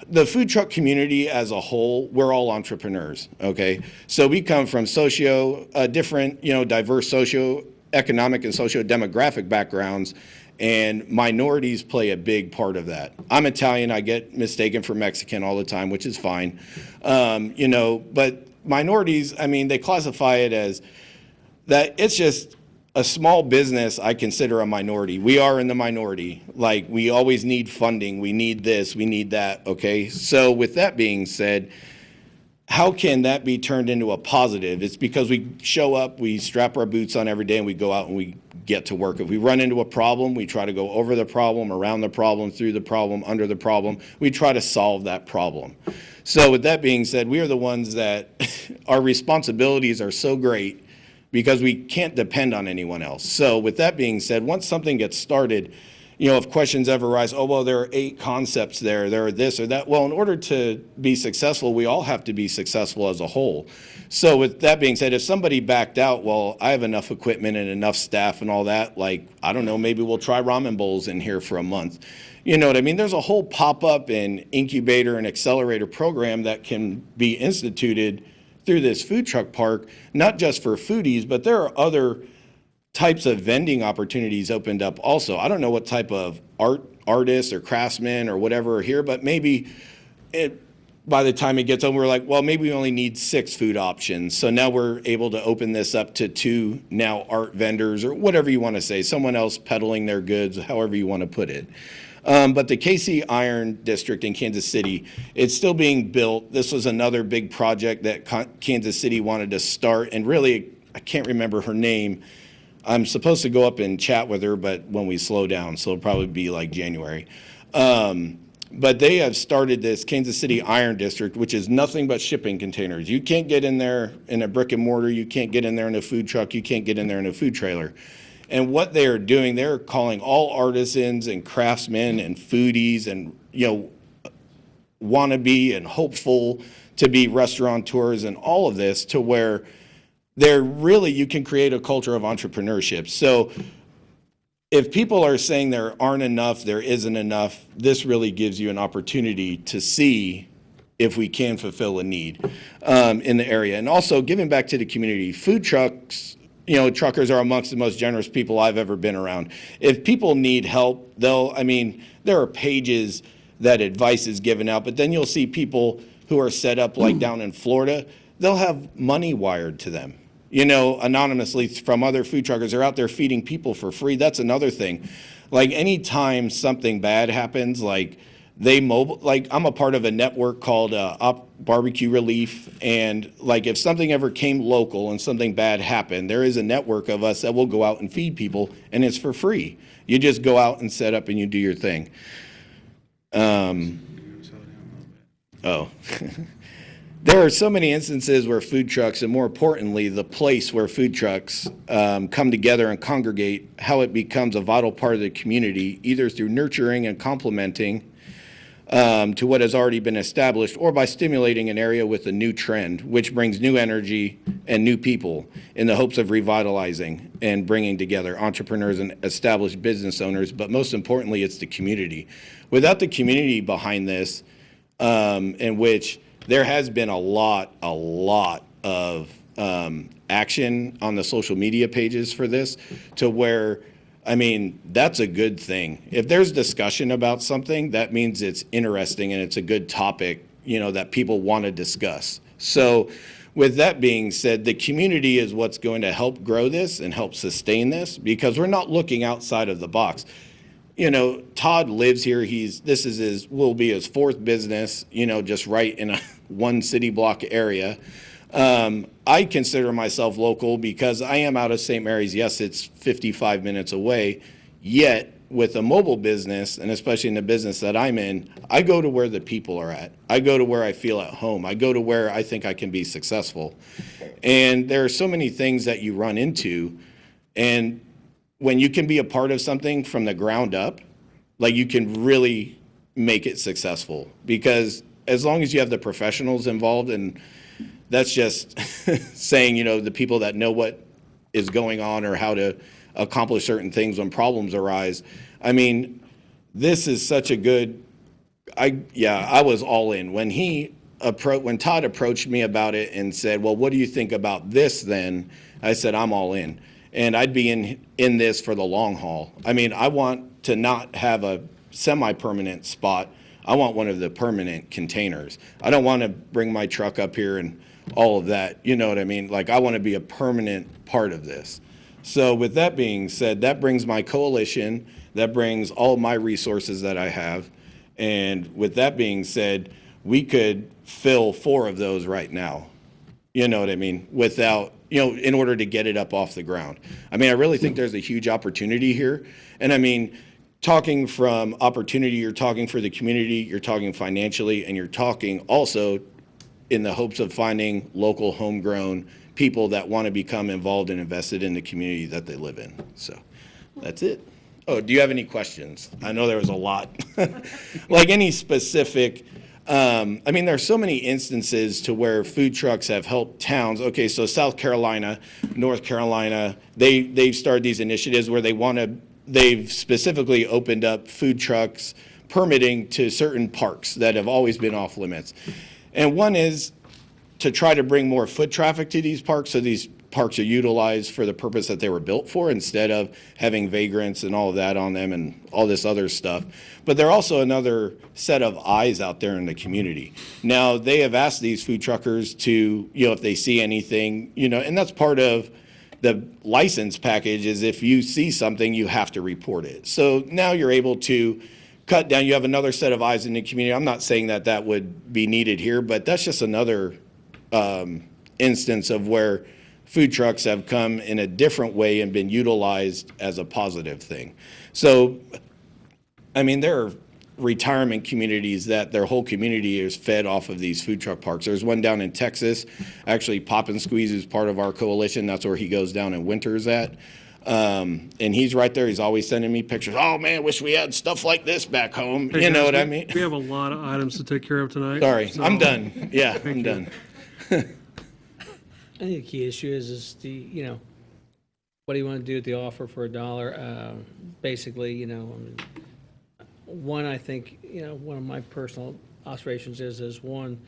the food truck community as a whole, we're all entrepreneurs, okay? So we come from different, diverse socio-economic and socio-demographic backgrounds, and minorities play a big part of that. I'm Italian, I get mistaken for Mexican all the time, which is fine. But minorities, they classify it as that it's just a small business. I consider a minority. We are in the minority. Like, we always need funding. We need this, we need that, okay? So with that being said, how can that be turned into a positive? It's because we show up, we strap our boots on every day, and we go out and we get to work. If we run into a problem, we try to go over the problem, around the problem, through the problem, under the problem. We try to solve that problem. So with that being said, we are the ones that our responsibilities are so great because we can't depend on anyone else. So with that being said, once something gets started, if questions ever arise, oh, well, there are 8 concepts there are this or that. Well, in order to be successful, we all have to be successful as a whole. So with that being said, if somebody backed out, well, I have enough equipment and enough staff and all that, like, I don't know, maybe we'll try ramen bowls in here for a month. You know what I mean? There's a whole pop-up and incubator and accelerator program that can be instituted through this food truck park, not just for foodies, but there are other types of vending opportunities opened up also. I don't know what type of artists or craftsmen or whatever are here, but maybe by the time it gets over, we're like, well, maybe we only need 6 food options. So now we're able to open this up to 2 now art vendors or whatever you want to say, someone else peddling their goods, however you want to put it. But the KC Iron District in Kansas City, it's still being built. This was another big project that Kansas City wanted to start, and really, I can't remember her name. I'm supposed to go up and chat with her, but when we slow down, so it'll probably be like January. But they have started this Kansas City Iron District, which is nothing but shipping containers. You can't get in there in a brick and mortar. You can't get in there in a food truck. You can't get in there in a food trailer. And what they are doing, they're calling all artisans and craftsmen and foodies and, wannabe and hopeful to be restaurateurs and all of this to where you can create a culture of entrepreneurship. So if people are saying there aren't enough, there isn't enough, this really gives you an opportunity to see if we can fulfill a need in the area. And also giving back to the community. Food trucks, truckers are amongst the most generous people I've ever been around. If people need help, there are pages that advice is given out, but then you'll see people who are set up like down in Florida, they'll have money wired to them. Anonymously from other food truckers. They're out there feeding people for free. That's another thing. Like anytime something bad happens, like I'm a part of a network called Barbecue Relief, and like if something ever came local and something bad happened, there is a network of us that will go out and feed people, and it's for free. You just go out and set up and you do your thing. There are so many instances where food trucks, and more importantly, the place where food trucks come together and congregate, how it becomes a vital part of the community, either through nurturing and complementing to what has already been established, or by stimulating an area with a new trend, which brings new energy and new people in the hopes of revitalizing and bringing together entrepreneurs and established business owners. But most importantly, it's the community. Without the community behind this, in which there has been a lot of action on the social media pages for this, to where, that's a good thing. If there's discussion about something, that means it's interesting and it's a good topic, that people want to discuss. So with that being said, the community is what's going to help grow this and help sustain this, because we're not looking outside of the box. Todd lives here. Will be his 4th business, just right in a one city block area. I consider myself local because I am out of St. Mary's. Yes, it's 55 minutes away, yet with a mobile business, and especially in the business that I'm in, I go to where the people are at. I go to where I feel at home. I go to where I think I can be successful. And there are so many things that you run into, and when you can be a part of something from the ground up, like you can really make it successful, because as long as you have the professionals involved, and that's just saying, the people that know what is going on or how to accomplish certain things when problems arise. I mean, this is such a good, I was all in. When Todd approached me about it and said, well, what do you think about this then? I said, I'm all in. And I'd be in this for the long haul. I mean, I want to not have a semi-permanent spot. I want one of the permanent containers. I don't want to bring my truck up here and all of that. You know what I mean? Like, I want to be a permanent part of this. So with that being said, that brings my coalition, that brings all my resources that I have. And with that being said, we could fill 4 of those right now. You know what I mean? Without, in order to get it up off the ground. I mean, I really think there's a huge opportunity here. And I mean, talking from opportunity, you're talking for the community, you're talking financially, and you're talking also in the hopes of finding local homegrown people that want to become involved and invested in the community that they live in. So that's it. Oh, do you have any questions? I know there was a lot. Like any specific, I mean, there's so many instances to where food trucks have helped towns. Okay, so South Carolina, North Carolina, they've started these initiatives where they've specifically opened up food trucks permitting to certain parks that have always been off limits. And one is to try to bring more foot traffic to these parks, so these parks are utilized for the purpose that they were built for, instead of having vagrants and all of that on them and all this other stuff. But they're also another set of eyes out there in the community. Now, they have asked these food truckers to, if they see anything, and that's part of the license package, is if you see something, you have to report it. So now you're able to cut down. You have another set of eyes in the community. I'm not saying that that would be needed here, but that's just another instance of where food trucks have come in a different way and been utilized as a positive thing. So, I mean, there are retirement communities that their whole community is fed off of these food truck parks. There's one down in Texas. Actually, Pop and Squeeze is part of our coalition. That's where he goes down and winters at. And he's right there. He's always sending me pictures. Oh, man, wish we had stuff like this back home. Hey, you know guys, what I mean? We have a lot of items to take care of tonight. Sorry, so- I'm done. Yeah, I'm done. I think the key issue is what do you want to do with the offer for $1? Basically, I mean, one, I think, one of my personal observations is one,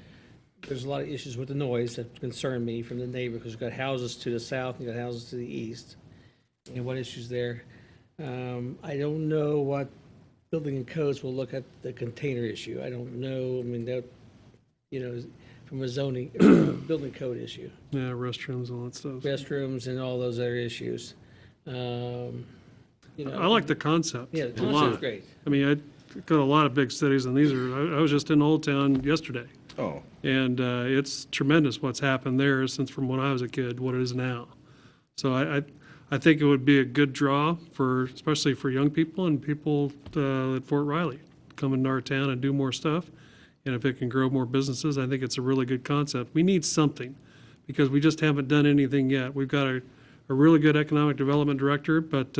there's a lot of issues with the noise that concern me from the neighbor, because you've got houses to the south and you've got houses to the east. And what issues there? I don't know what building and codes will look at the container issue. I don't know. I mean, that, from a zoning, building code issue, Yeah, restrooms and all that stuff. restrooms and all those other issues. I like the concept. Yeah, the a concept's lot. great. I mean, I go to a lot of big cities, and I was just in Old Town yesterday. Oh, And it's tremendous what's happened there since from when I was a kid, what it is now. So I think it would be a good draw especially for young people and people at Fort Riley, come into our town and do more stuff. And if it can grow more businesses, I think it's a really good concept. We need something, because we just haven't done anything yet. We've got a really good economic development director, but,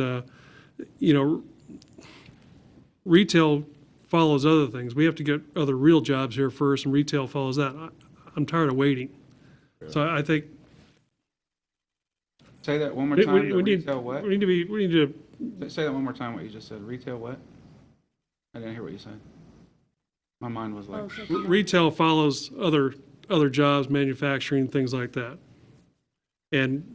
retail follows other things. We have to get other real jobs here first, and retail follows that. I'm tired of waiting. So I think Say that one more we time. need, Retail what? we need to, Say that one more time, what you just said. Retail what? I didn't hear what you said. My mind was like, retail follows other jobs, manufacturing, things like that. And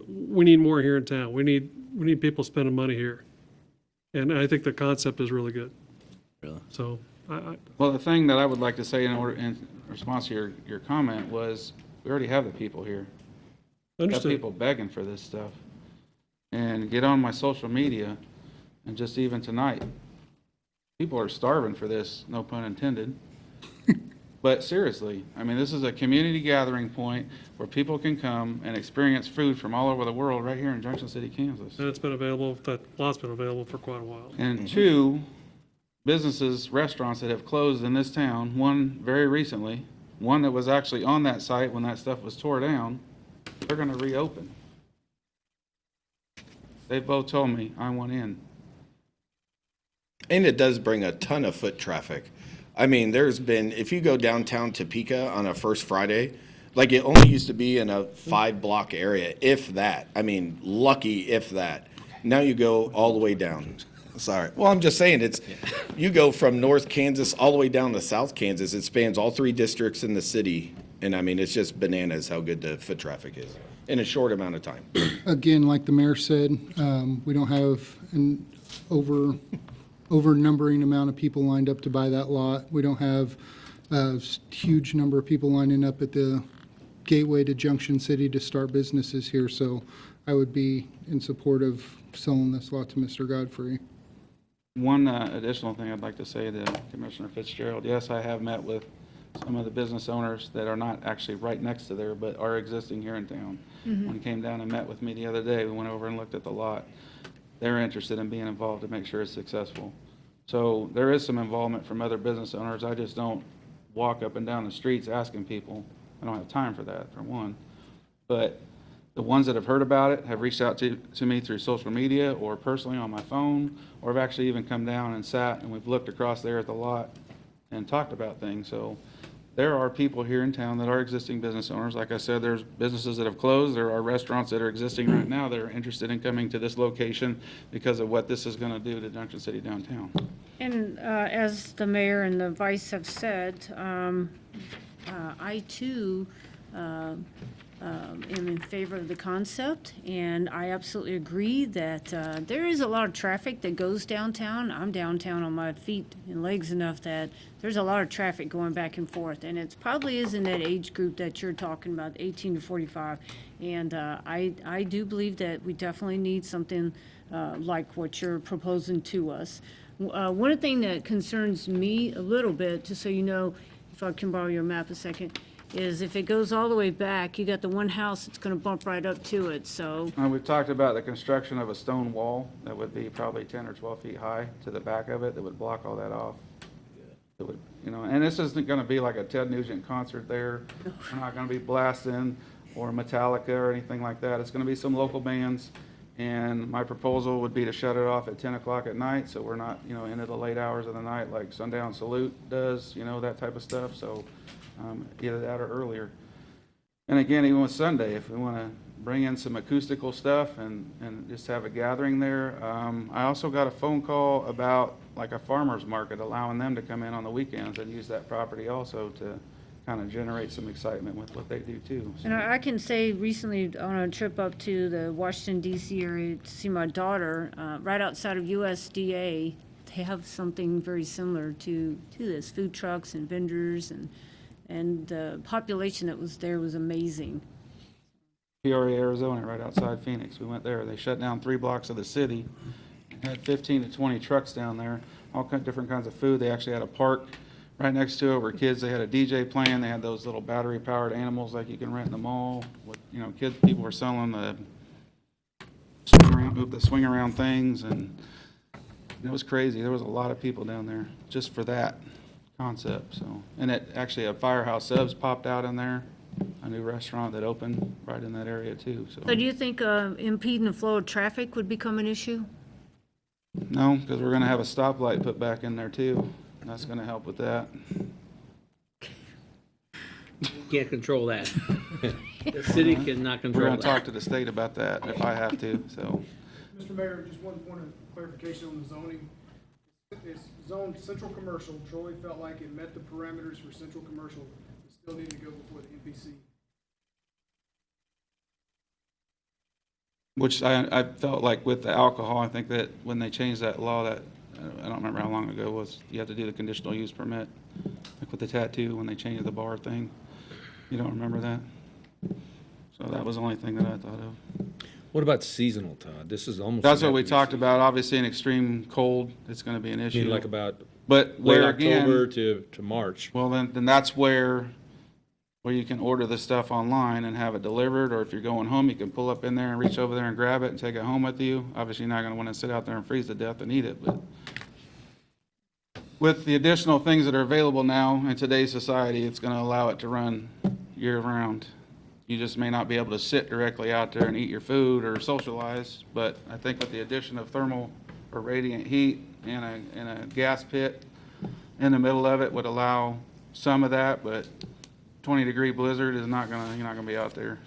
we need more here in town. We need people spending money here. And I think the concept is really good. Really? So well, the thing that I would like to say in response to your comment was, we already have the people here. Got understood. people begging for this stuff. And get on my social media, and just even tonight, people are starving for this, no pun intended. But seriously, I mean, this is a community gathering point where people can come and experience food from all over the world right here in Junction City, Kansas. And it's been available, that lot's been available for quite a while. And two, businesses, restaurants that have closed in this town, one very recently, one that was actually on that site when that stuff was tore down, they're gonna reopen. They both told me, I want in. And it does bring a ton of foot traffic. I mean, there's been, if you go downtown Topeka on a first Friday, like it only used to be in a 5-block area, if that. I mean, lucky if that. Now you go all the way down. Sorry. Well, I'm just saying, you go from North Kansas all the way down to South Kansas. It spans all 3 districts in the city. And I mean, it's just bananas how good the foot traffic is in a short amount of time. Again, like the mayor said, we don't have an over-numbering amount of people lined up to buy that lot. We don't have a huge number of people lining up at the gateway to Junction City to start businesses here, so I would be in support of selling this lot to Mr. Godfrey. One additional thing I'd like to say to Commissioner Fitzgerald, yes, I have met with some of the business owners that are not actually right next to there, but are existing here in town. One came down and met with me the other day. We went over and looked at the lot. They're interested in being involved to make sure it's successful. So there is some involvement from other business owners. I just don't walk up and down the streets asking people. I don't have time for that, for one. But the ones that have heard about it have reached out to me through social media or personally on my phone, or have actually even come down and sat and we've looked across there at the lot and talked about things. So there are people here in town that are existing business owners. Like I said, there's businesses that have closed. There are restaurants that are existing right now that are interested in coming to this location because of what this is going to do to Junction City downtown. And as the mayor and the vice have said, I too am in favor of the concept, and I absolutely agree that there is a lot of traffic that goes downtown. I'm downtown on my feet and legs enough that there's a lot of traffic going back and forth, and it probably is in that age group that you're talking about, 18 to 45. And I do believe that we definitely need something like what you're proposing to us. One thing that concerns me a little bit, just so you know, if I can borrow your map a second, is if it goes all the way back, you got the one house that's going to bump right up to it, so. We've talked about the construction of a stone wall that would be probably 10 or 12 feet high to the back of it that would block all that off. It would, and this isn't going to be like a Ted Nugent concert there. We're not going to be blasting or Metallica or anything like that. It's going to be some local bands. And my proposal would be to shut it off at 10 o'clock at night, so we're not, into the late hours of the night like Sundown Salute does, that type of stuff. So either that or earlier. And again, even with Sunday, if we want to bring in some acoustical stuff and just have a gathering there. I also got a phone call about like a farmer's market, allowing them to come in on the weekends and use that property also to kind of generate some excitement with what they do too. So. And I can say recently on a trip up to the Washington DC area to see my daughter, right outside of USDA, they have something very similar to this, food trucks and vendors, and the population that was there was amazing. Peoria, Arizona, right outside Phoenix. We went there. They shut down 3 blocks of the city, had 15 to 20 trucks down there, all different kinds of food. They actually had a park right next to it where kids, they had a DJ playing. They had those little battery-powered animals like you can rent in the mall. With, people were selling the swing around things, and it was crazy. There was a lot of people down there just for that concept. So, and it actually, a Firehouse Subs popped out in there, a new restaurant that opened right in that area too. So do you think impeding the flow of traffic would become an issue? No, because we're going to have a stoplight put back in there too. That's going to help with that. Can't control that. The city cannot We're control going to that. talk to the state about that if I have to, so. Mr. Mayor, just one point of clarification on the zoning. It's zoned central commercial. Troy felt like it met the parameters for central commercial. It still needed to go before the MPC. Which I felt like with the alcohol, I think that when they changed that law, that, I don't remember how long ago it was, you have to do the conditional use permit, like with the tattoo, when they changed the bar thing. You don't remember that? So that was the only thing that I thought of. What about seasonal, Todd? This is almost. That's what we talked about. Obviously, in extreme cold, it's going to be an You issue. mean like about But Late where October again, to March. well, then that's where you can order the stuff online and have it delivered, or if you're going home, you can pull up in there and reach over there and grab it and take it home with you. Obviously, you're not gonna wanna sit out there and freeze to death and eat it, but with the additional things that are available now in today's society, it's gonna allow it to run year-round. You just may not be able to sit directly out there and eat your food or socialize, but I think with the addition of thermal or radiant heat and a gas pit in the middle of it would allow some of that, but 20-degree blizzard is not gonna, you're not gonna be out there.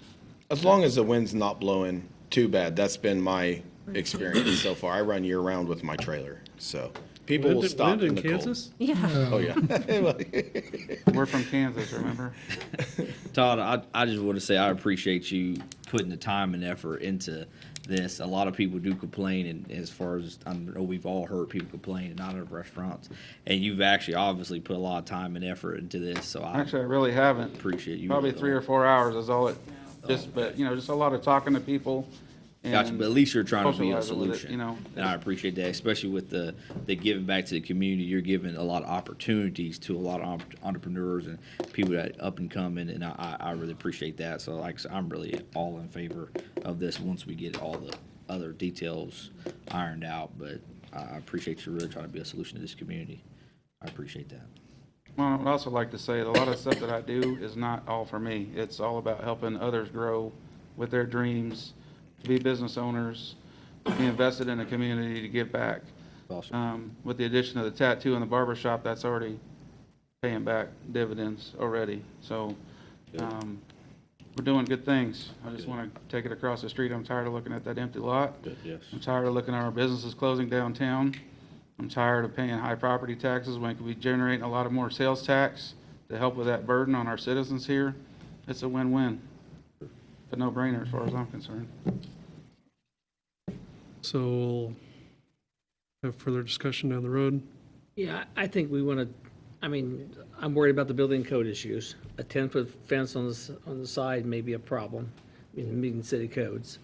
As long as the wind's not blowing too bad, that's been my experience so far. I run year-round with my trailer, so people will stop in the cold. Kansas? Yeah. Oh, yeah. We're from Kansas, remember? Todd, I just want to say I appreciate you putting the time and effort into this. A lot of people do complain, and as far as I know, we've all heard people complain not of restaurants, and you've actually obviously put a lot of time and effort into this. So I Actually, I really haven't. appreciate you. Probably 3 or 4 hours is all it, but, just a lot of talking to people. Gotcha, but at least you're trying to be a socializing with it, solution. And I appreciate that, especially with the giving back to the community. You're giving a lot of opportunities to a lot of entrepreneurs and people that up and coming, and I really appreciate that. So like I said, I'm really all in favor of this once we get all the other details ironed out. But I appreciate you really trying to be a solution to this community. I appreciate that. Well, I would also like to say that a lot of stuff that I do is not all for me. It's all about helping others grow with their dreams, to be business owners, to be invested in the community, to give back. Awesome. With the addition of the tattoo and the barber shop, that's already paying back dividends already. So we're doing good things. I just want to take it across the street. I'm tired of looking at that empty lot. Good, yes. I'm tired of looking at our businesses closing downtown. I'm tired of paying high property taxes when we could be generating a lot of more sales tax to help with that burden on our citizens here. It's a win-win. It's a no-brainer as far as I'm concerned. So we'll have further discussion down the road. Yeah, I think we want to, I'm worried about the building code issues. A 10-foot fence on the side may be a problem, meeting city codes.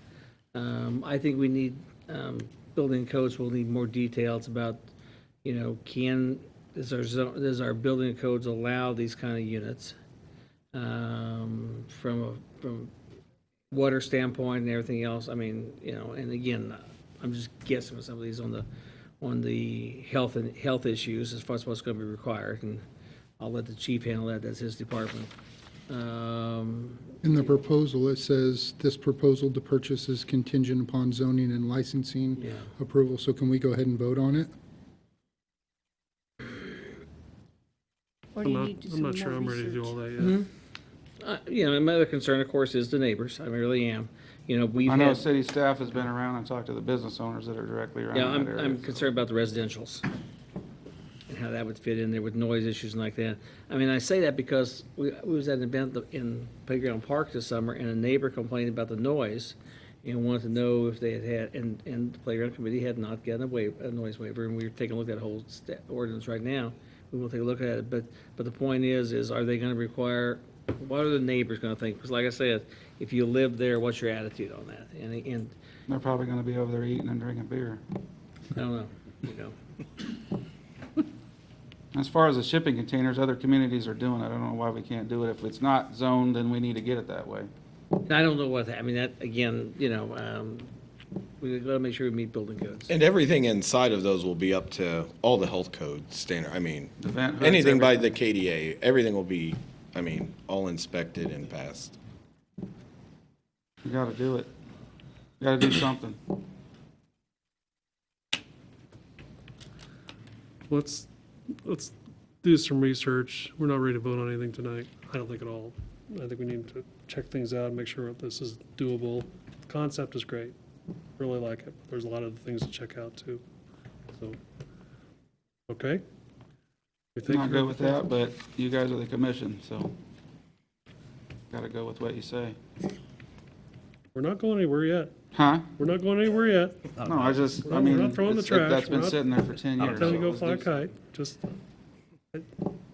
I think we need, building codes will need more details about, does our building codes allow these kind of units? From water standpoint and everything else, and again, I'm just guessing with some of these on the health issues as far as what's going to be required, and I'll let the chief handle that. That's his department. In the proposal, it says this proposal to purchase is contingent upon zoning and licensing approval. So can we go ahead and vote on it? Or do you need to do I'm not some sure more I'm ready to do research? all that yet. Mm-hmm. My other concern, of course, is the neighbors. I really am. We've I know had, city staff has been around and talked to the business owners that are directly around yeah, that area. I'm concerned about the residentials and how that would fit in there with noise issues and like that. I say that because we was at an event in Playground Park this summer, and a neighbor complained about the noise and wanted to know if they had, and the playground committee had not gotten a noise waiver, and we're taking a look at the whole ordinance right now. We will take a look at it, but the point is are they going to require, what are the neighbors going to think? Because like I said, if you live there, what's your attitude on that? And They're probably gonna be over there eating and drinking beer. I don't know, As far as the shipping containers, other communities are doing it. I don't know why we can't do it. If it's not zoned, then we need to get it that way. I don't know what, that, again, we got to make sure we meet building codes. And everything inside of those will be up to all the health code standard. The vent hoods, Anything by the everything. KDA, everything will be, all inspected and passed. We gotta do it. We gotta do something. Let's do some research. We're not ready to vote on anything tonight. I don't think at all. I think we need to check things out and make sure this is doable. The concept is great. Really like it. There's a lot of things to check out too. So, okay. We I'm think not you're- good with that, but you guys are the commission, so gotta go with what you say. We're not going anywhere yet. Huh? We're not going anywhere yet. No, I just, We're not throwing the trash. that's been We're not- sitting there for 10 Not years. telling you to so go let's fly a do kite. Just,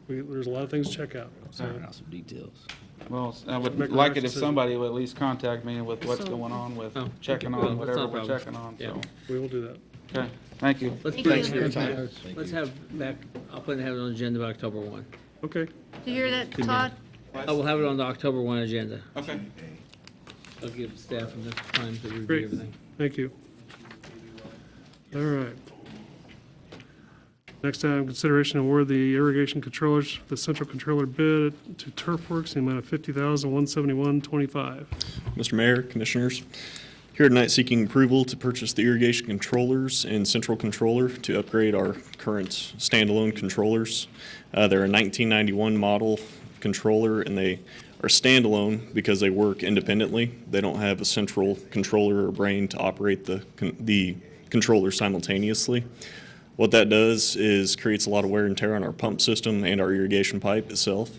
there's a lot of things to check out. So, Iron out some details. Well, I would Make a like rash it if decision. somebody would at least contact me with what's So- going on with Oh, checking okay, well, on that's whatever not a we're problem. checking on, Yeah. so. we will do that. Okay, thank you. Let's Thank put you. it, Thank you, guys. let's have back, I'll put it, have it on the agenda by October 1. Okay, Do you hear that, Todd? I will have it on the October 1 agenda. Okay. I'll give staff enough time to review Great. everything. thank you. All right. Next item, consideration to award the irrigation controllers, the central controller bid to Turf Works in the amount of $50,171.25. Mr. Mayor, Commissioners, here tonight seeking approval to purchase the irrigation controllers and central controller to upgrade our current standalone controllers. They're a 1991 model controller, and they are standalone because they work independently. They don't have a central controller or brain to operate the controller simultaneously. What that does is creates a lot of wear and tear on our pump system and our irrigation pipe itself.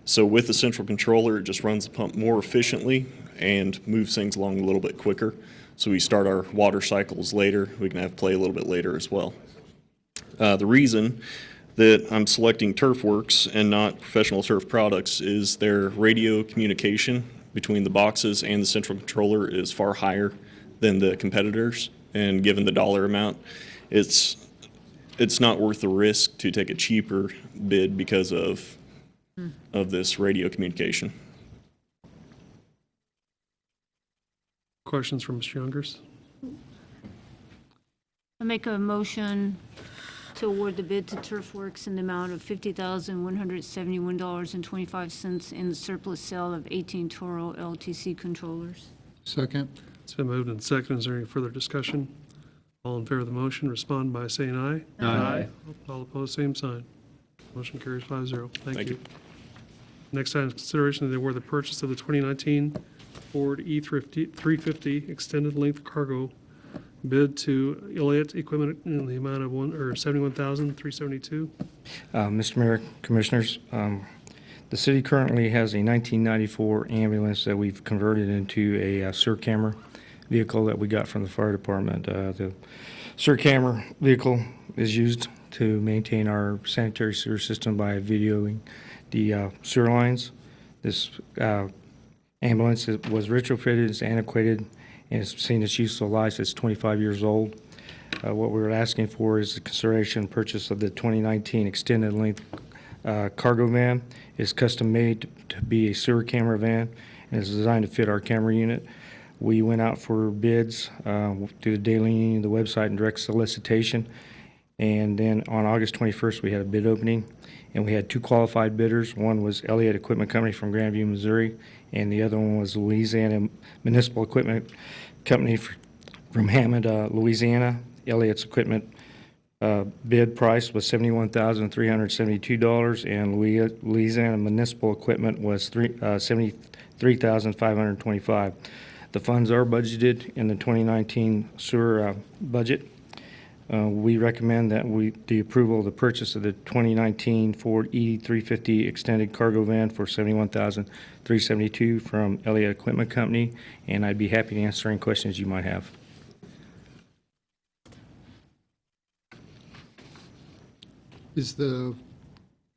So with the central controller, it just runs the pump more efficiently and moves things along a little bit quicker. So we start our water cycles later. We can have play a little bit later as well. The reason that I'm selecting TurfWorks and not Professional Turf Products is their radio communication between the boxes and the central controller is far higher than the competitors. And given the dollar amount, it's not worth the risk to take a cheaper bid because of this radio communication. Questions from Mr. Youngers? I make a motion to award the bid to Turf Works in the amount of $50,171.25 in the surplus sale of 18 Toro LTC controllers. Second. It's been moved and seconded. Is there any further discussion? All in favor of the motion, respond by saying aye. Aye. All opposed, same sign. Motion carries 5-0. Thank you. Next item is consideration of the award the purchase of the 2019 Ford E350 extended length cargo bid to Elliott Equipment in the amount of $71,372. Mr. Mayor, Commissioners, the city currently has a 1994 ambulance that we've converted into a SIR camera vehicle that we got from the fire department. The SIR camera vehicle is used to maintain our sanitary sewer system by videoing the sewer lines. This ambulance was retrofitted, it's antiquated, and it's seen its useful life. It's 25 years old. What we're asking for is the consideration and purchase of the 2019 extended length cargo van. It's custom made to be a sewer camera van and is designed to fit our camera unit. We went out for bids through the Daily Union, the website, and direct solicitation. And then on August 21st, we had a bid opening, and we had two qualified bidders. One was Elliott Equipment Company from Grandview, Missouri, and the other one was Louisiana Municipal Equipment Company from Hammond, Louisiana. Elliott's equipment bid price was $71,372, and Louisiana Municipal Equipment was $73,525. The funds are budgeted in the 2019 sewer budget. We recommend that the approval of the purchase of the 2019 Ford E350 extended cargo van for $71,372 from Elliott Equipment Company, and I'd be happy to answer any questions you might have. Is the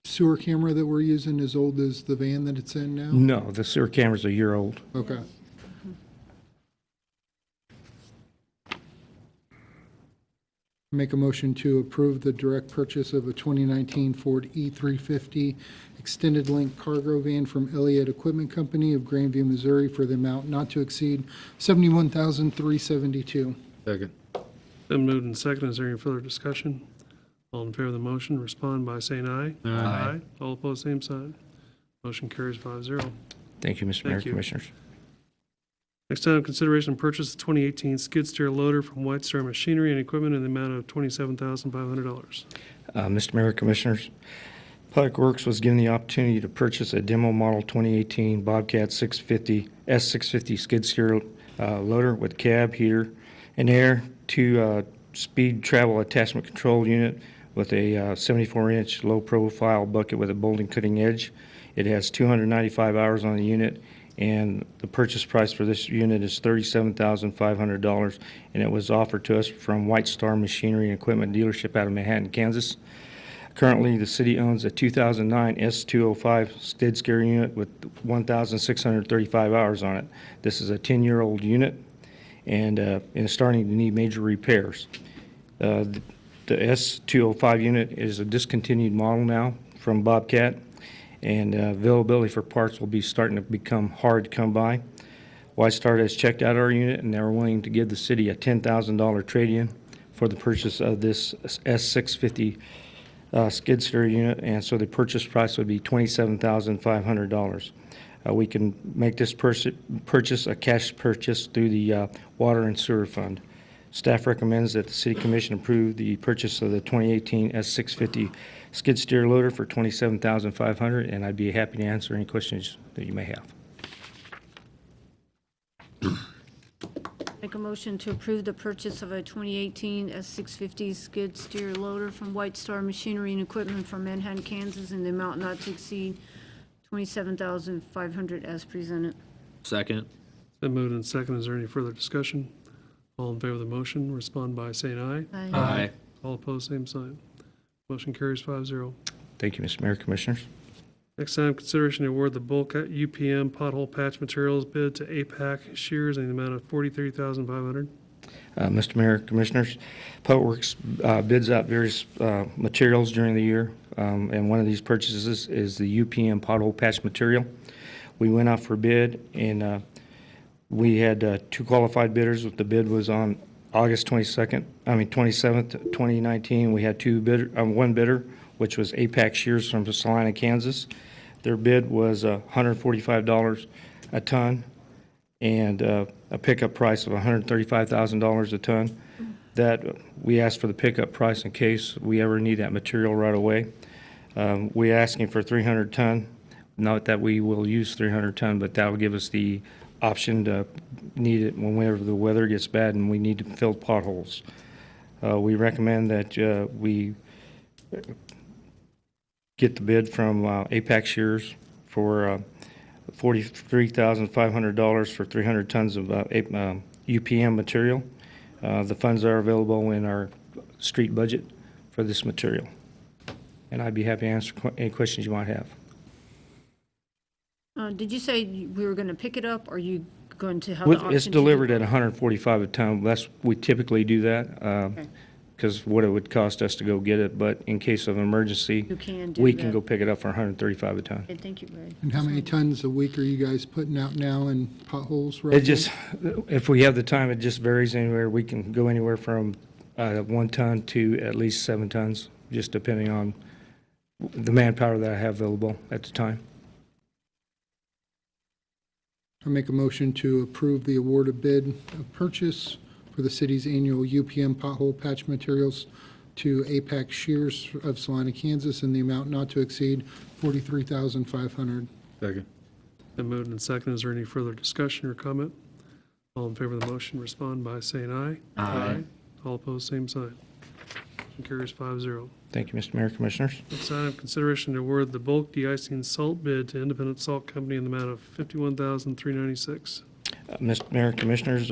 sewer camera that we're using as old as the van that it's in now? No, the sewer camera's a year old. Okay. Make a motion to approve the direct purchase of a 2019 Ford E350 extended length cargo van from Elliott Equipment Company of Grandview, Missouri for the amount not to exceed $71,372. Second. Been moved and seconded. Is there any further discussion? All in favor of the motion, respond by saying aye. Aye. All opposed, same sign. Motion carries 5-0. Thank you, Mr. Mayor, Thank you. Commissioners. Next item, consideration and purchase of 2018 skid steer loader from White Star Machinery and Equipment in the amount of $27,500. Mr. Mayor, Commissioners, Public Works was given the opportunity to purchase a demo model 2018 Bobcat 650 S650 skid steer loader with cab, heater, and air, two speed travel attachment control unit with a 74-inch low-profile bucket with a bolting cutting edge. It has 295 hours on the unit, and the purchase price for this unit is $37,500, and it was offered to us from White Star Machinery and Equipment dealership out of Manhattan, Kansas. Currently, the city owns a 2009 S205 skid steer unit with 1,635 hours on it. This is a 10-year-old unit and is starting to need major repairs. The S205 unit is a discontinued model now from Bobcat, and availability for parts will be starting to become hard to come by. Whitestar has checked out our unit, and they're willing to give the city a $10,000 trade-in for the purchase of this S650 skid steer unit, and so the purchase price would be $27,500. We can make this purchase a cash purchase through the Water and Sewer Fund. Staff recommends that the City Commission approve the purchase of the 2018 S650 skid steer loader for $27,500, and I'd be happy to answer any questions that you may have. Make a motion to approve the purchase of a 2018 S650 skid steer loader from White Star Machinery and Equipment from Manhattan, Kansas, in the amount not to exceed $27,500 as presented. Second. It's been moved and seconded. Is there any further discussion? All in favor of the motion, respond by saying aye. Aye. All opposed, same sign. Motion carries 5-0. Thank you, Mr. Mayor, Commissioners. Next item, consideration to award the bulk UPM pothole patch materials bid to APAC Shears in the amount of $43,500. Mr. Mayor, Commissioners, Public Works bids out various materials during the year, and one of these purchases is the UPM pothole patch material. We went out for bid, and we had two qualified bidders. The bid was on August 27th, 2019. We had one bidder, which was APAC Shears from Salina, Kansas. Their bid was $145 a ton and a pickup price of $135,000 a ton. That we asked for the pickup price in case we ever need that material right away. We're asking for 300 ton. Not that we will use 300 ton, but that will give us the option to need it whenever the weather gets bad and we need to fill potholes. We recommend that we get the bid from APAC Shears for $43,500 for 300 tons of UPM material. The funds are available in our street budget for this material. And I'd be happy to answer any questions you might have. Did you say we were going to pick it up, or are you going to have the option? It's delivered at $145 a ton. We typically do that because what it would cost us to go get it. But in case of emergency, we can go pick it up for $135 a ton. Okay, thank you, Ray. And how many tons a week are you guys putting out now in potholes? It just, if we have the time, it just varies anywhere. We can go anywhere from 1 ton to at least 7 tons, just depending on the manpower that I have available at the time. I make a motion to approve the award of bid of purchase for the city's annual UPM pothole patch materials to APAC Shears of Salina, Kansas, in the amount not to exceed $43,500. Second. Been moved and seconded. Is there any further discussion or comment? All in favor of the motion, respond by saying aye. Aye. All opposed, same sign. Motion carries 5-0. Thank you, Mr. Mayor, Commissioners. Next item, consideration to award the bulk de-icing salt bid to Independent Salt Company in the amount of $51,396. Mr. Mayor, Commissioners,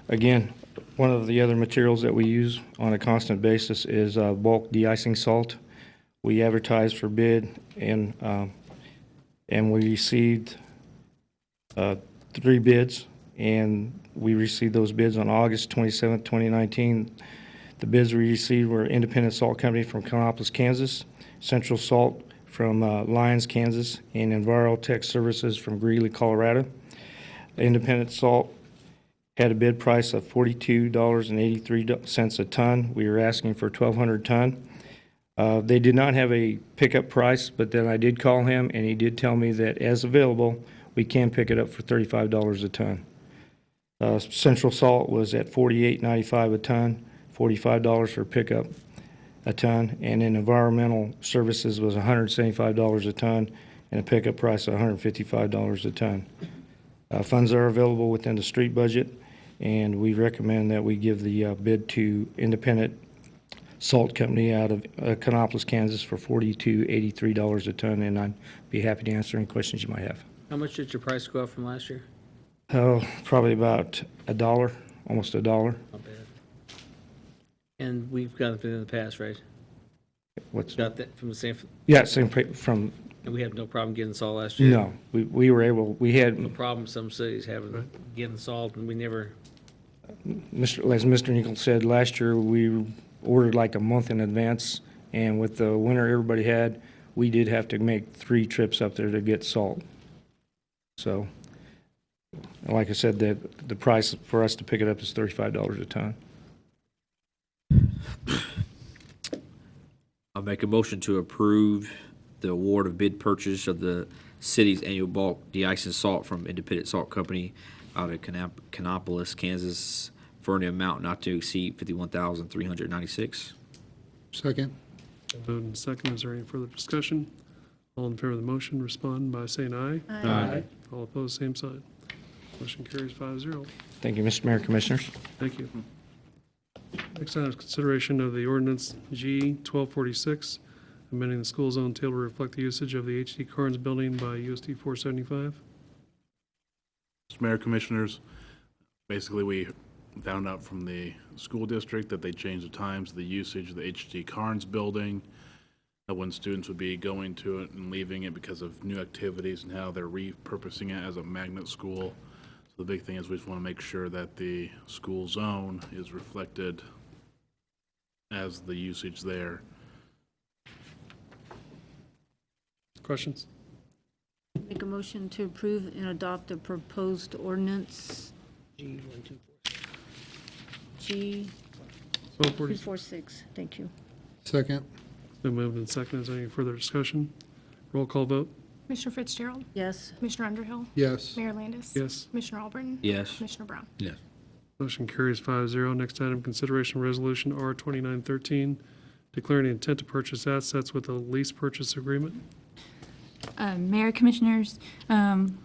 again, one of the other materials that we use on a constant basis is bulk de-icing salt. We advertised for bid, and we received 3 bids, and we received those bids on August 27th, 2019. The bids we received were Independent Salt Company from Kannapolis, Kansas, Central Salt from Lyons, Kansas, and Envirotech Services from Greeley, Colorado. Independent Salt had a bid price of $42.83 a ton. We were asking for 1,200 ton. They did not have a pickup price, but then I did call him, and he did tell me that as available, we can pick it up for $35 a ton. Central Salt was at $48.95 a ton. $45 for pickup a ton, and then environmental services was $175 a ton and a pickup price of $155 a ton. Funds are available within the street budget, and we recommend that we give the bid to Independent Salt Company out of Kannapolis, Kansas for $42.83 a ton, and I'd be happy to answer any questions you might have. How much did your price go up from last year? Oh, probably about $1, almost $1. Not bad. And we've got it in the past, right? What's Got that from the same, Yeah, same from, and we had no problem getting salt last year? no, we were able, we had, No problem some cities having, getting salt, and we never As Mr. Nichols said, last year, we ordered like a month in advance, and with the winter everybody had, we did have to make 3 trips up there to get salt. So, like I said, the price for us to pick it up is $35 a ton. I'll make a motion to approve the award of bid purchase of the city's annual bulk de-icing salt from Independent Salt Company out of Canopolis, Kansas, for an amount not to exceed $51,396. Second. Moved and seconded. Is there any further discussion? All in favor of the motion, respond by saying aye. Aye. All opposed, same sign. Motion carries 5-0. Thank you, Mr. Mayor, Commissioners. Thank you. Next item is consideration of the ordinance G 1246, amending the school zone table to reflect the usage of the H.D. Carnes building by USD 475. Mr. Mayor, Commissioners, basically we found out from the school district that they changed the times of the usage of the H.D. Carnes building, that when students would be going to it and leaving it because of new activities and how they're repurposing it as a magnet school. So the big thing is we just want to make sure that the school zone is reflected as the usage there. Questions? Make a motion to approve and adopt the proposed ordinance G 1246. 246. Thank you. Second. Been moved and seconded. Is there any further discussion? Roll call vote? Commissioner Fitzgerald. Yes. Commissioner Underhill. Yes. Mayor Landis. Yes. Commissioner Albritton. Yes. Commissioner Brown. Yes. Motion carries 5-0. Next item, consideration resolution R 2913, declaring the intent to purchase assets with a lease purchase agreement. Mayor, Commissioners,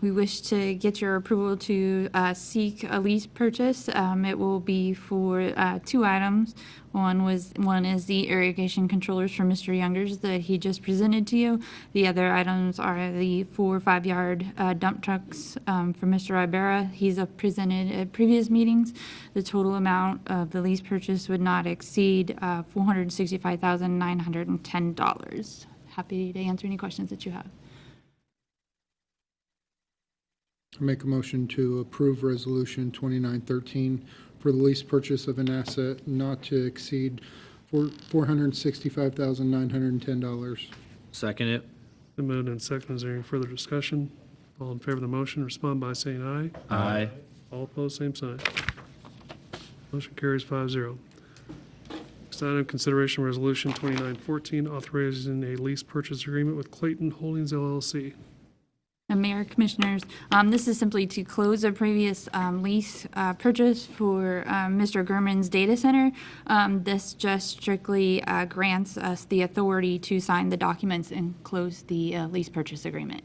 we wish to get your approval to seek a lease purchase. It will be for 2 items. One is the irrigation controllers for Mr. Youngers that he just presented to you. The other items are the 4 5-yard dump trucks for Mr. Ibarra. He's presented at previous meetings. The total amount of the lease purchase would not exceed $465,910. Happy to answer any questions that you have. I make a motion to approve Resolution 2913 for the lease purchase of an asset not to exceed $465,910. Second it. Been moved and seconded. Is there any further discussion? All in favor of the motion, respond by saying aye. Aye. All opposed, same sign. Motion carries 5-0. Next item, consideration resolution 2914, authorizing a lease purchase agreement with Clayton Holdings LLC. Mayor, Commissioners, this is simply to close a previous lease purchase for Mr. Gurman's data center. This just strictly grants us the authority to sign the documents and close the lease purchase agreement.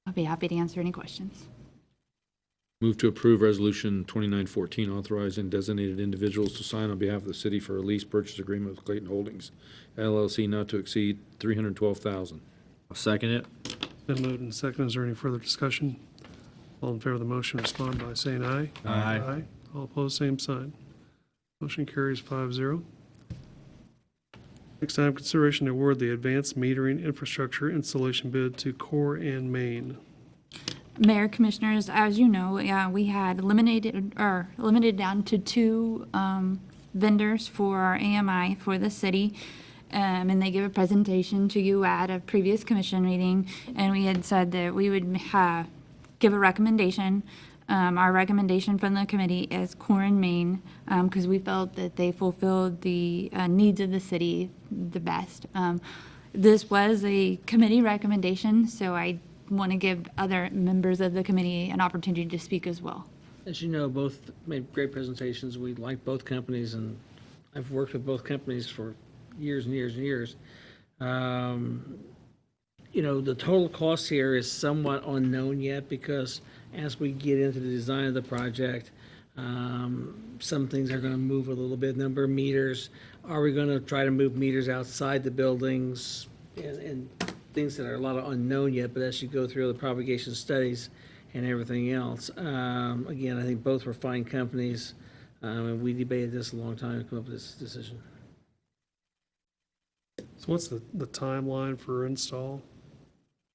I'll be happy to answer any questions. Move to approve Resolution 2914, authorizing designated individuals to sign on behalf of the city for a lease purchase agreement with Clayton Holdings, LLC, not to exceed $312,000. I'll second it. Been moved and seconded. Is there any further discussion? All in favor of the motion, respond by saying aye. Aye. All opposed, same sign. Motion carries 5-0. Next item, consideration to award the advanced metering infrastructure installation bid to Core and Main. Mayor, Commissioners, as you know, we had limited down to 2 vendors for our AMI for the city. And they gave a presentation to you at a previous commission meeting, and we had said that we would give a recommendation. Our recommendation from the committee is Core and Main, because we felt that they fulfilled the needs of the city the best. This was a committee recommendation, so I want to give other members of the committee an opportunity to speak as well. As you know, both made great presentations. We like both companies, and I've worked with both companies for years and years and years. You know, the total cost here is somewhat unknown yet, because as we get into the design of the project, some things are going to move a little bit. Number of meters. Are we going to try to move meters outside the buildings, and things that are a lot of unknown yet, but as you go through the propagation studies and everything else, again, I think both were fine companies, and we debated this a long time to come up with this decision. So what's the timeline for install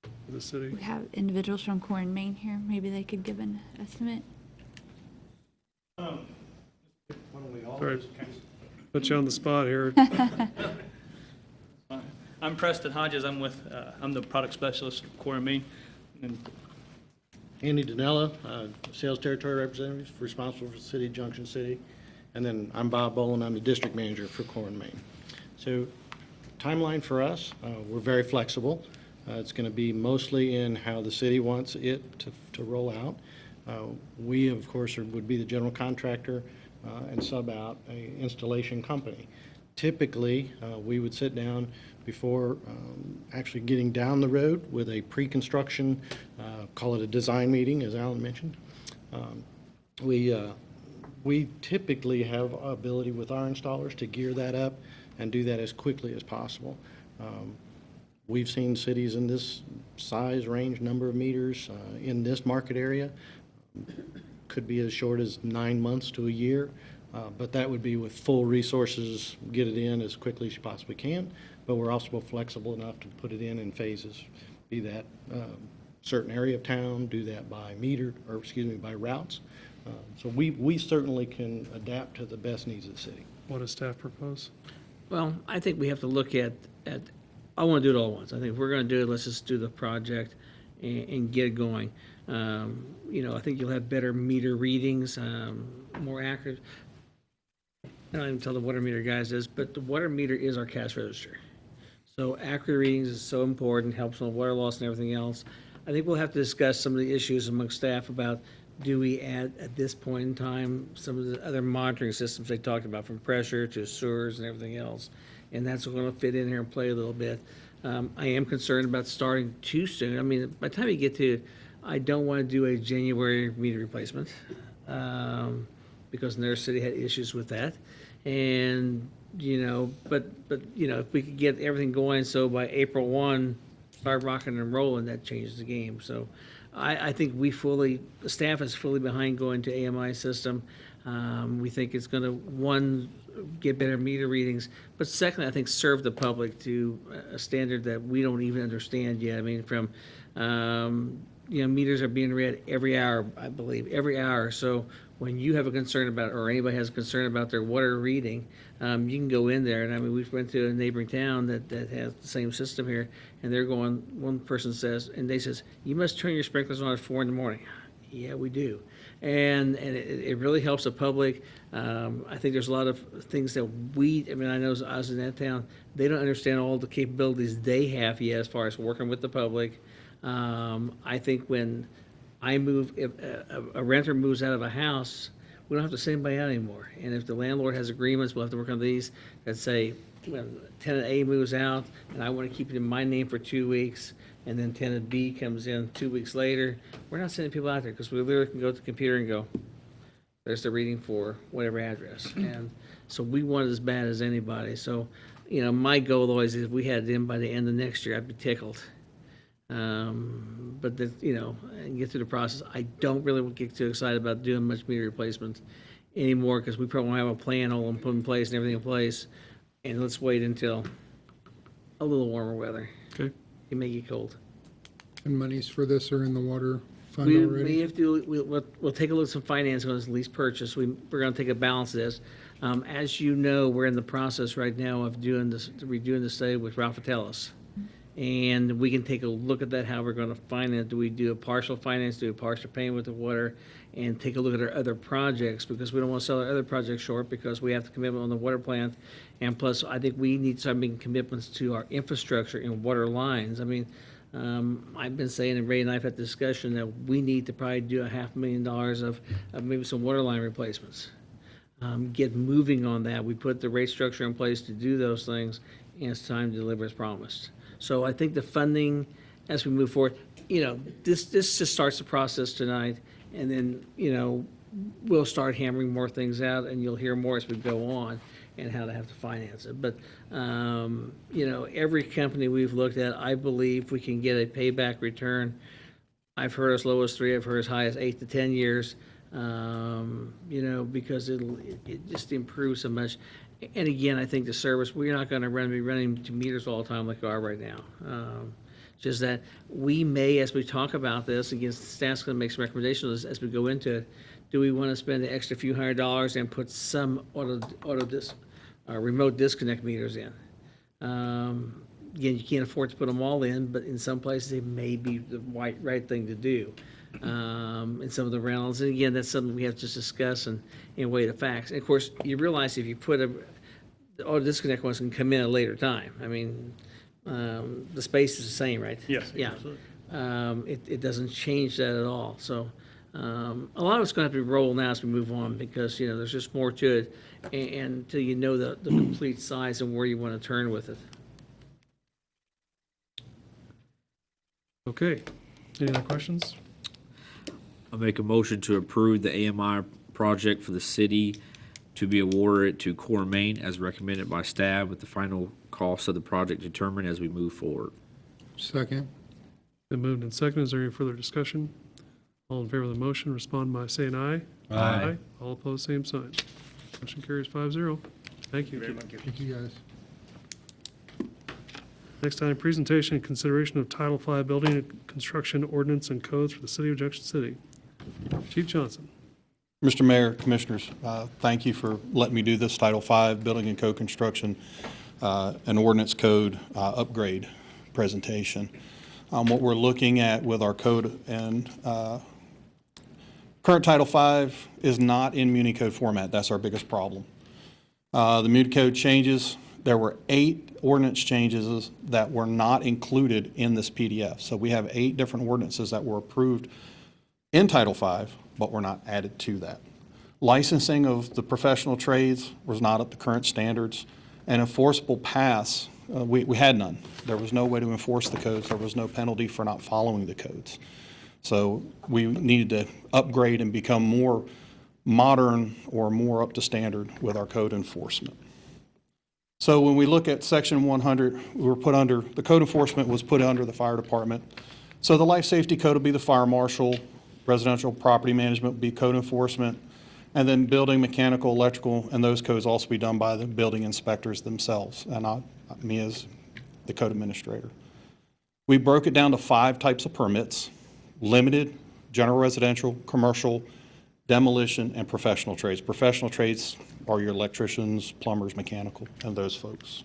for the city? We have individuals from Core and Main here. Maybe they could give an estimate. Sorry, put you on the spot here. I'm Preston Hodges. I'm the product specialist at Core and Main. And Andy Danella, Sales Territory Representative, responsible for the city of Junction City. And then I'm Bob Boland, I'm the District Manager for Core and Main. So timeline for us, we're very flexible. It's going to be mostly in how the city wants it to roll out. We, of course, would be the general contractor and sub out an installation company. Typically, we would sit down before actually getting down the road with a pre-construction, call it a design meeting, as Alan mentioned. We typically have ability with our installers to gear that up and do that as quickly as possible. We've seen cities in this size range, number of meters in this market area. Could be as short as 9 months to a year, but that would be with full resources, get it in as quickly as you possibly can. But we're also flexible enough to put it in phases, be that certain area of town, do that by meter, or excuse me, by routes. So we certainly can adapt to the best needs of the city. What does staff propose? Well, I think we have to look at I want to do it all at once. I think if we're going to do it, let's just do the project and get it going. I think you'll have better meter readings, more accurate. I don't even tell the water meter guys this, but the water meter is our cash register. So accurate readings is so important, helps on water loss and everything else. I think we'll have to discuss some of the issues among staff about, do we add, at this point in time, some of the other monitoring systems they talked about, from pressure to sewers and everything else. And that's going to fit in here and play a little bit. I am concerned about starting too soon. I mean, by the time you get to, I don't want to do a January meter replacement because their city had issues with that. And, but if we could get everything going, so by April 1, start rocking and rolling, that changes the game. So I think the staff is fully behind going to AMI system. We think it's going to, one, get better meter readings, but secondly, I think serve the public to a standard that we don't even understand yet. I mean, from, meters are being read every hour, I believe, every hour. So when you have a concern about, or anybody has a concern about their water reading, you can go in there. And I mean, we went to a neighboring town that has the same system here, and they're going, one person says, and they says, you must turn your sprinklers on at 4 a.m. Yeah, we do. And it really helps the public. I think there's a lot of things that I know I was in that town, they don't understand all the capabilities they have yet as far as working with the public. I think when if a renter moves out of a house, we don't have to send anybody out anymore. And if the landlord has agreements, we'll have to work on these that say, when tenant A moves out, and I want to keep it in my name for 2 weeks, and then tenant B comes in 2 weeks later, we're not sending people out there because we literally can go to the computer and go, there's the reading for whatever address. And so we want it as bad as anybody. So, my goal always is if we had it in by the end of next year, I'd be tickled. But and get through the process. I don't really get too excited about doing much meter replacement anymore because we probably won't have a plan all put in place and everything in place. And let's wait until a little warmer weather. Okay. It may get cold. And monies for this are in the water fund We already? have to, we'll take a look at some finance on this lease purchase. We're going to take a balance of this. As you know, we're in the process right now of redoing the study with Ralph Atellis. And we can take a look at that, how we're going to finance. Do we do a partial finance, do a partial payment with the water, and take a look at our other projects, because we don't want to sell our other projects short because we have the commitment on the water plant. And plus, I think we need to start making commitments to our infrastructure and water lines. I mean, I've been saying, and Ray and I have had discussion, that we need to probably do $500,000 of maybe some water line replacements. Get moving on that. We put the rate structure in place to do those things, and it's time to deliver as promised. So I think the funding, as we move forward, this just starts the process tonight, and then, we'll start hammering more things out, and you'll hear more as we go on and how to have to finance it. But, every company we've looked at, I believe we can get a payback return. I've heard as low as 3, I've heard as high as 8 to 10 years, because it just improves so much. And again, I think the service, we're not going to be running to meters all the time like we are right now. Just that we may, as we talk about this, again, staff's going to make some recommendations as we go into it, do we want to spend the extra few $100 and put some remote disconnect meters in? Again, you can't afford to put them all in, but in some places it may be the right thing to do. In some of the rentals, and again, that's something we have to just discuss and weigh the facts. And of course, you realize if you put the auto disconnect ones can come in at a later time. I mean, the space is the same, right? Yes, Yeah. absolutely. It doesn't change that at all. So a lot of it's going to have to be rolled now as we move on because, there's just more to it and until you know the complete size and where you want to turn with it. Okay. Any other questions? I make a motion to approve the AMI project for the city to be awarded to Core Main as recommended by staff with the final cost of the project determined as we move forward. Second. Been moved and seconded. Is there any further discussion? All in favor of the motion, respond by saying aye. Aye. All opposed, same sign. Motion carries 5-0. Thank you. Thank you, guys. Next item, presentation and consideration of Title V Building and Construction Ordinance and Codes for the City of Junction City. Chief Johnson. Mr. Mayor, Commissioners, thank you for letting me do this Title V Building and Code Construction and Ordinance Code upgrade presentation. What we're looking at with our code and current Title V is not in Muni Code format. That's our biggest problem. The Muni Code changes, there were 8 ordinance changes that were not included in this PDF. So we have 8 different ordinances that were approved in Title V, but were not added to that. Licensing of the professional trades was not up to current standards, and enforceable paths, we had none. There was no way to enforce the codes. There was no penalty for not following the codes. So we needed to upgrade and become more modern or more up to standard with our code enforcement. So when we look at Section 100, the code enforcement was put under the fire department. So the life safety code will be the fire marshal, residential property management will be code enforcement, and then building, mechanical, electrical, and those codes also be done by the building inspectors themselves, and not me as the code administrator. We broke it down to 5 types of permits: limited, general residential, commercial, demolition, and professional trades. Professional trades are your electricians, plumbers, mechanical, and those folks.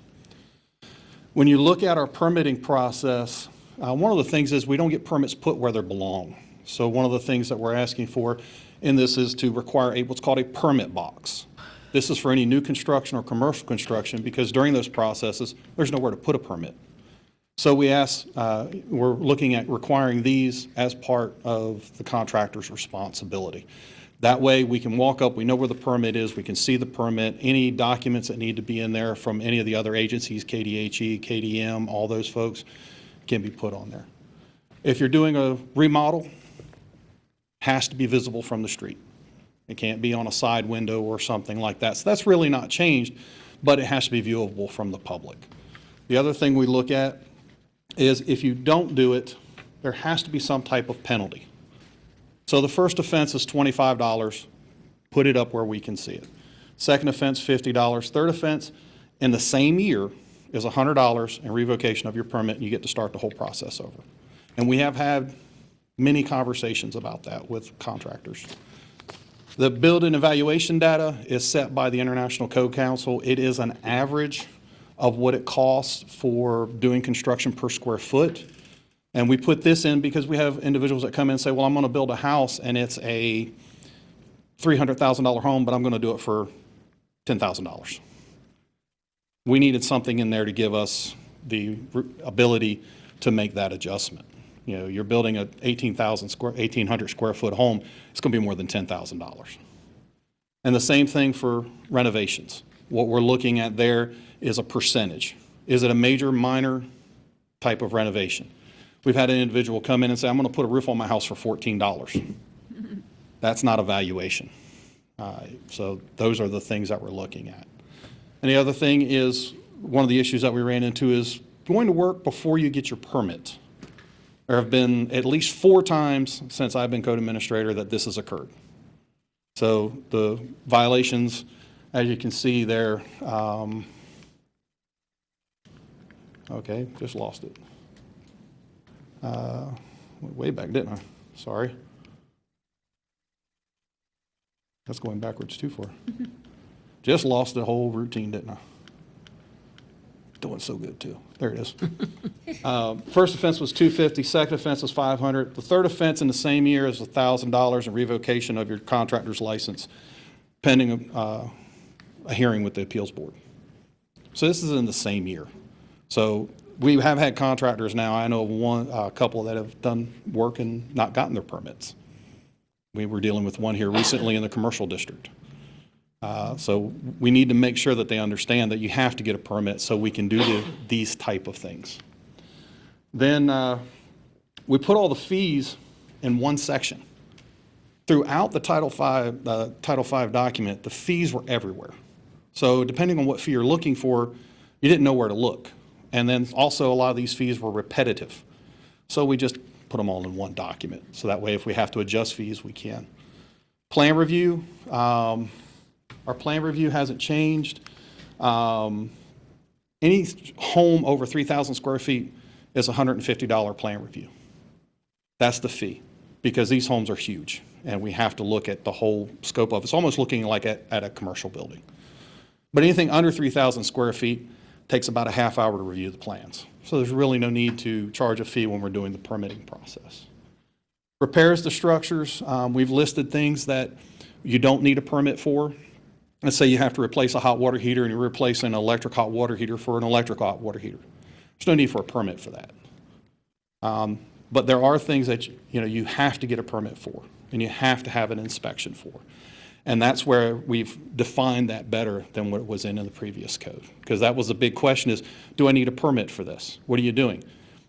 When you look at our permitting process, one of the things is we don't get permits put where they belong. So one of the things that we're asking for in this is to require what's called a permit box. This is for any new construction or commercial construction because during those processes, there's nowhere to put a permit. So we're looking at requiring these as part of the contractor's responsibility. That way we can walk up, we know where the permit is, we can see the permit, any documents that need to be in there from any of the other agencies, KDHE, KDM, all those folks can be put on there. If you're doing a remodel, has to be visible from the street. It can't be on a side window or something like that. So that's really not changed, but it has to be viewable from the public. The other thing we look at is if you don't do it, there has to be some type of penalty. So the first offense is $25, put it up where we can see it. Second offense, $50. Third offense, in the same year, is $100 and revocation of your permit, and you get to start the whole process over. And we have had many conversations about that with contractors. The building evaluation data is set by the International Code Council. It is an average of what it costs for doing construction per square foot. And we put this in because we have individuals that come in and say, well, I'm going to build a house and it's a $300,000 home, but I'm going to do it for $10,000. We needed something in there to give us the ability to make that adjustment. You know, you're building a 1,800 square foot home, it's going to be more than $10,000. And the same thing for renovations. What we're looking at there is a percentage. Is it a major, minor type of renovation? We've had an individual come in and say, I'm going to put a roof on my house for $14. That's not a valuation. So those are the things that we're looking at. And the other thing is, one of the issues that we ran into is going to work before you get your permit. There have been at least 4 times since I've been code administrator that this has occurred. So the violations, as you can see there, okay, just lost it. Went way back, didn't I? Sorry. That's going backwards too far. Just lost the whole routine, didn't I? Doing so good too. There it is. First offense was $250, second offense was $500. The third offense in the same year is $1,000 in revocation of your contractor's license pending a hearing with the appeals board. So this is in the same year. So we have had contractors now, I know a couple that have done work and not gotten their permits. We were dealing with one here recently in the commercial district. So we need to make sure that they understand that you have to get a permit so we can do these type of things. Then we put all the fees in one section. Throughout the Title V document, the fees were everywhere. So depending on what fee you're looking for, you didn't know where to look. And then also a lot of these fees were repetitive. So we just put them all in one document. So that way if we have to adjust fees, we can. Plan review. Our plan review hasn't changed. Any home over 3,000 square feet is a $150 plan review. That's the fee, because these homes are huge, and we have to look at the whole scope of it. It's almost looking like at a commercial building. But anything under 3,000 square feet takes about a half hour to review the plans. So there's really no need to charge a fee when we're doing the permitting process. Repairs to structures, we've listed things that you don't need a permit for. Let's say you have to replace a hot water heater and you're replacing an electric hot water heater for an electric hot water heater. There's no need for a permit for that. But there are things that you have to get a permit for, and you have to have an inspection for. And that's where we've defined that better than what was in the previous code. Because that was the big question is, do I need a permit for this? What are you doing?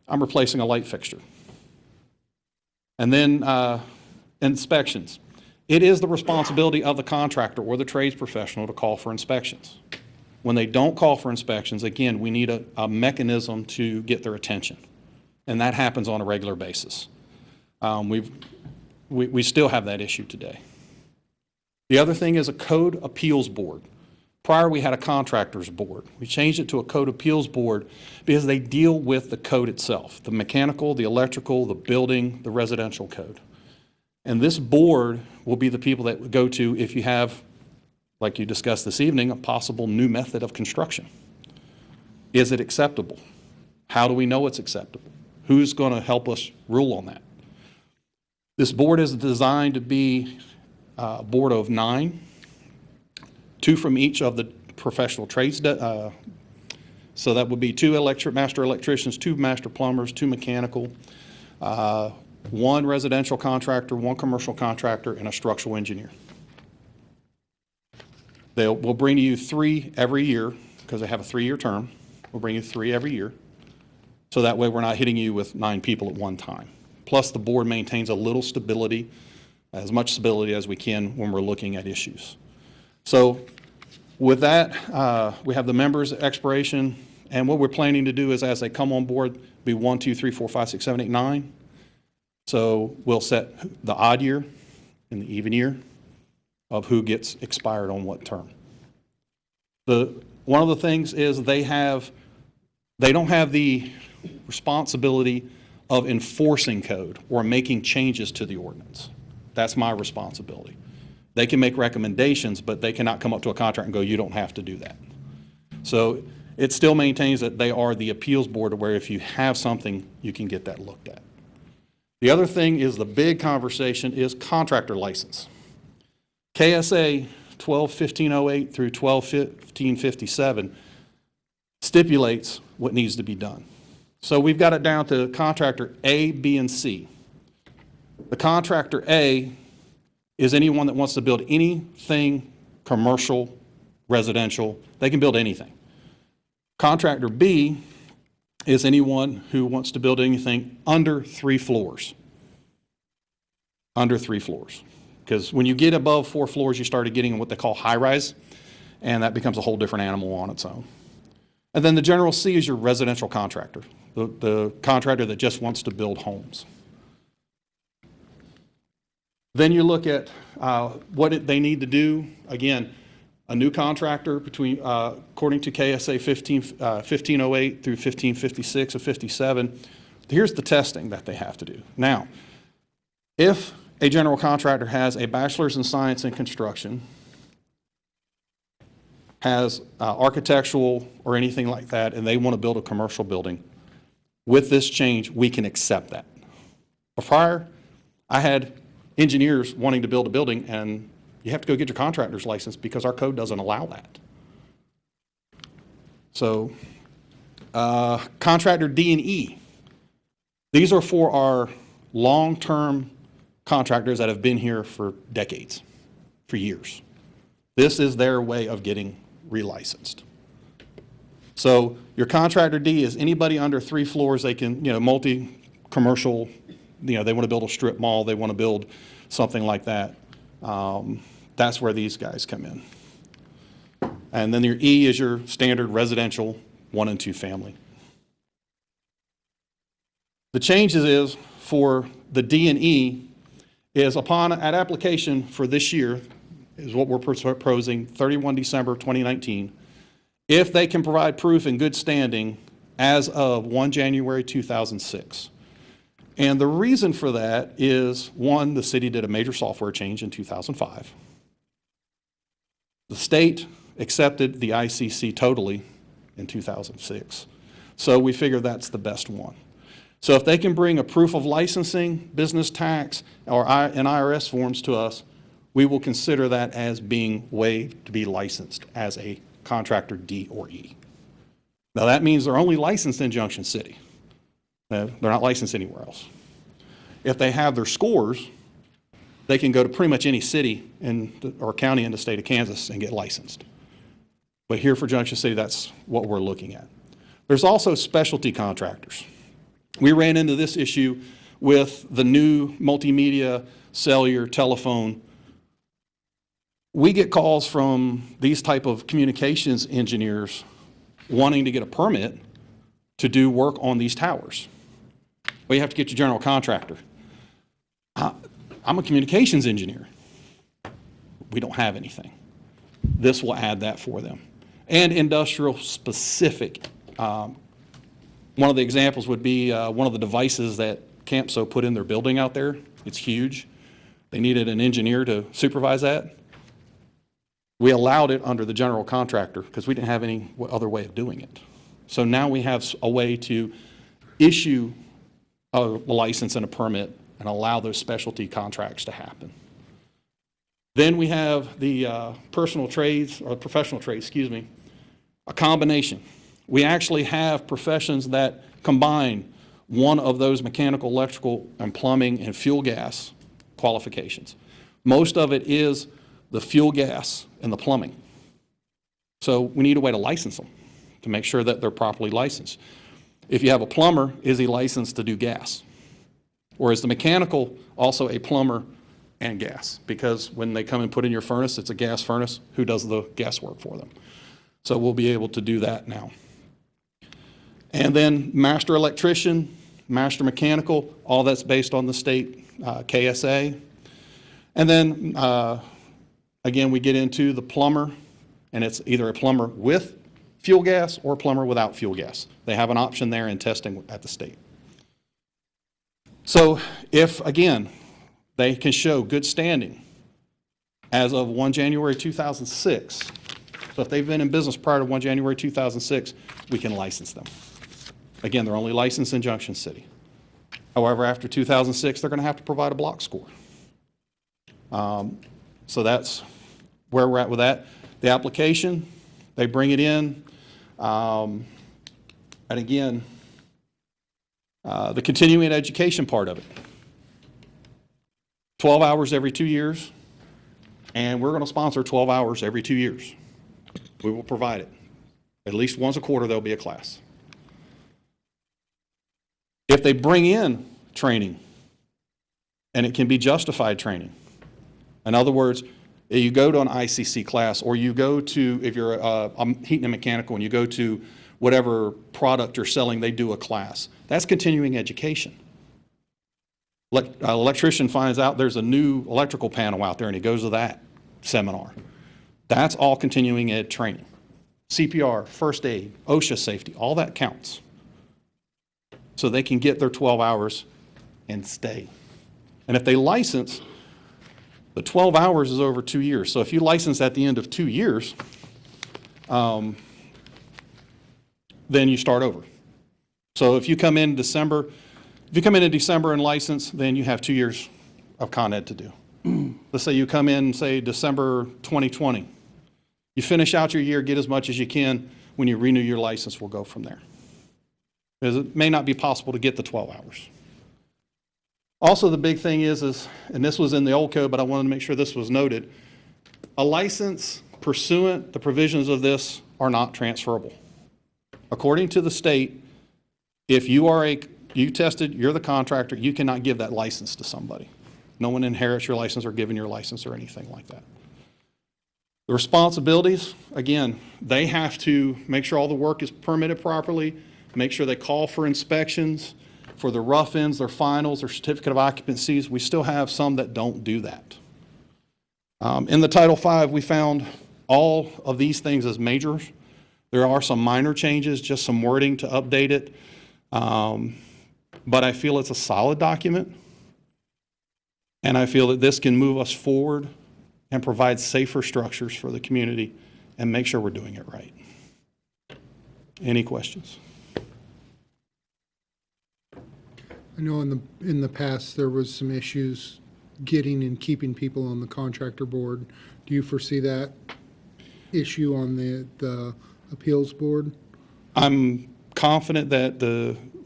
I'm replacing a light fixture. And then inspections. It is the responsibility of the contractor or the trades professional to call for inspections. When they don't call for inspections, again, we need a mechanism to get their attention. And that happens on a regular basis. We still have that issue today. The other thing is a code appeals board. Prior, we had a contractors board. We changed it to a code appeals board because they deal with the code itself, the mechanical, the electrical, the building, the residential code. And this board will be the people that would go to if you have, like you discussed this evening, a possible new method of construction. Is it acceptable? How do we know it's acceptable? Who's going to help us rule on that? This board is designed to be a board of 9, 2 from each of the professional trades. So that would be 2 master electricians, 2 master plumbers, 2 mechanical, 1 residential contractor, 1 commercial contractor, and a structural engineer. We'll bring you 3 every year because they have a 3-year term. We'll bring you 3 every year. So that way we're not hitting you with 9 people at one time. Plus the board maintains a little stability, as much stability as we can when we're looking at issues. So with that, we have the members' expiration, and what we're planning to do is as they come on board, be 1, 2, 3, 4, 5, 6, 7, 8, 9. So we'll set the odd year and the even year of who gets expired on what term. One of the things is they don't have the responsibility of enforcing code or making changes to the ordinance. That's my responsibility. They can make recommendations, but they cannot come up to a contractor and go, you don't have to do that. So it still maintains that they are the appeals board where if you have something, you can get that looked at. The other thing is the big conversation is contractor license. KSA 12-1508 through 12-1557 stipulates what needs to be done. So we've got it down to contractor A, B, and C. The contractor A is anyone that wants to build anything commercial, residential. They can build anything. Contractor B is anyone who wants to build anything under 3 floors. Under 3 floors. Because when you get above 4 floors, you start getting what they call high-rise, and that becomes a whole different animal on its own. And then the general C is your residential contractor, the contractor that just wants to build homes. Then you look at what they need to do. Again, a new contractor according to KSA 1508 through 1556 or 57, here's the testing that they have to do. Now, if a general contractor has a bachelor's in science in construction, has architectural or anything like that, and they want to build a commercial building, with this change, we can accept that. But prior, I had engineers wanting to build a building, and you have to go get your contractor's license because our code doesn't allow that. So, contractor D and E. These are for our long-term contractors that have been here for decades, for years. This is their way of getting relicensed. So your contractor D is anybody under 3 floors. They can, multi-commercial, they want to build a strip mall, they want to build something like that. That's where these guys come in. And then your E is your standard residential 1 and 2 family. The changes is for the D and E is at application for this year is what we're proposing, 31 December 2019, if they can provide proof in good standing as of 1 January 2006. And the reason for that is, one, the city did a major software change in 2005. The state accepted the ICC totally in 2006. So we figure that's the best one. So if they can bring a proof of licensing, business tax, or an IRS forms to us, we will consider that as being waived to be licensed as a contractor D or E. Now that means they're only licensed in Junction City. They're not licensed anywhere else. If they have their scores, they can go to pretty much any city or county in the state of Kansas and get licensed. But here for Junction City, that's what we're looking at. There's also specialty contractors. We ran into this issue with the new multimedia, cellular, telephone. We get calls from these type of communications engineers wanting to get a permit to do work on these towers. Well, you have to get your general contractor. I'm a communications engineer. We don't have anything. This will add that for them. And industrial specific. One of the examples would be one of the devices that Campso put in their building out there. It's huge. They needed an engineer to supervise that. We allowed it under the general contractor because we didn't have any other way of doing it. So now we have a way to issue a license and a permit and allow those specialty contracts to happen. Then we have the professional trades, a combination. We actually have professions that combine one of those mechanical, electrical, and plumbing and fuel gas qualifications. Most of it is the fuel gas and the plumbing. So we need a way to license them to make sure that they're properly licensed. If you have a plumber, is he licensed to do gas? Or is the mechanical also a plumber and gas? Because when they come and put in your furnace, it's a gas furnace. Who does the gas work for them? So we'll be able to do that now. And then master electrician, master mechanical, all that's based on the state KSA. And then, again, we get into the plumber, and it's either a plumber with fuel gas or a plumber without fuel gas. They have an option there in testing at the state. So if, again, they can show good standing as of 1 January 2006, so if they've been in business prior to 1 January 2006, we can license them. Again, they're only licensed in Junction City. However, after 2006, they're going to have to provide a block score. So that's where we're at with that. The application, they bring it in. And again, the continuing education part of it. 12 hours every 2 years. And we're going to sponsor 12 hours every 2 years. We will provide it. At least once a quarter, there'll be a class. If they bring in training, and it can be justified training. In other words, you go to an ICC class, or you go to, if you're heating and mechanical, and you go to whatever product you're selling, they do a class. That's continuing education. Electrician finds out there's a new electrical panel out there, and he goes to that seminar. That's all continuing ed training. CPR, first aid, OSHA safety, all that counts. So they can get their 12 hours and stay. And if they license, the 12 hours is over 2 years. So if you license at the end of 2 years, then you start over. So if you come in December, and license, then you have 2 years of Con Ed to do. Let's say you come in, say, December 2020. You finish out your year, get as much as you can. When you renew your license, we'll go from there. Because it may not be possible to get the 12 hours. Also, the big thing is, and this was in the old code, but I wanted to make sure this was noted, a license pursuant the provisions of this are not transferable. According to the state, if you tested, you're the contractor, you cannot give that license to somebody. No one inherits your license or given your license or anything like that. The responsibilities, again, they have to make sure all the work is permitted properly, make sure they call for inspections, for the rough ends, their finals, their certificate of occupancies. We still have some that don't do that. In the Title V, we found all of these things as majors. There are some minor changes, just some wording to update it. But I feel it's a solid document. And I feel that this can move us forward and provide safer structures for the community and make sure we're doing it right. Any questions? I know in the past, there was some issues getting and keeping people on the contractor board. Do you foresee that issue on the appeals board? I'm confident that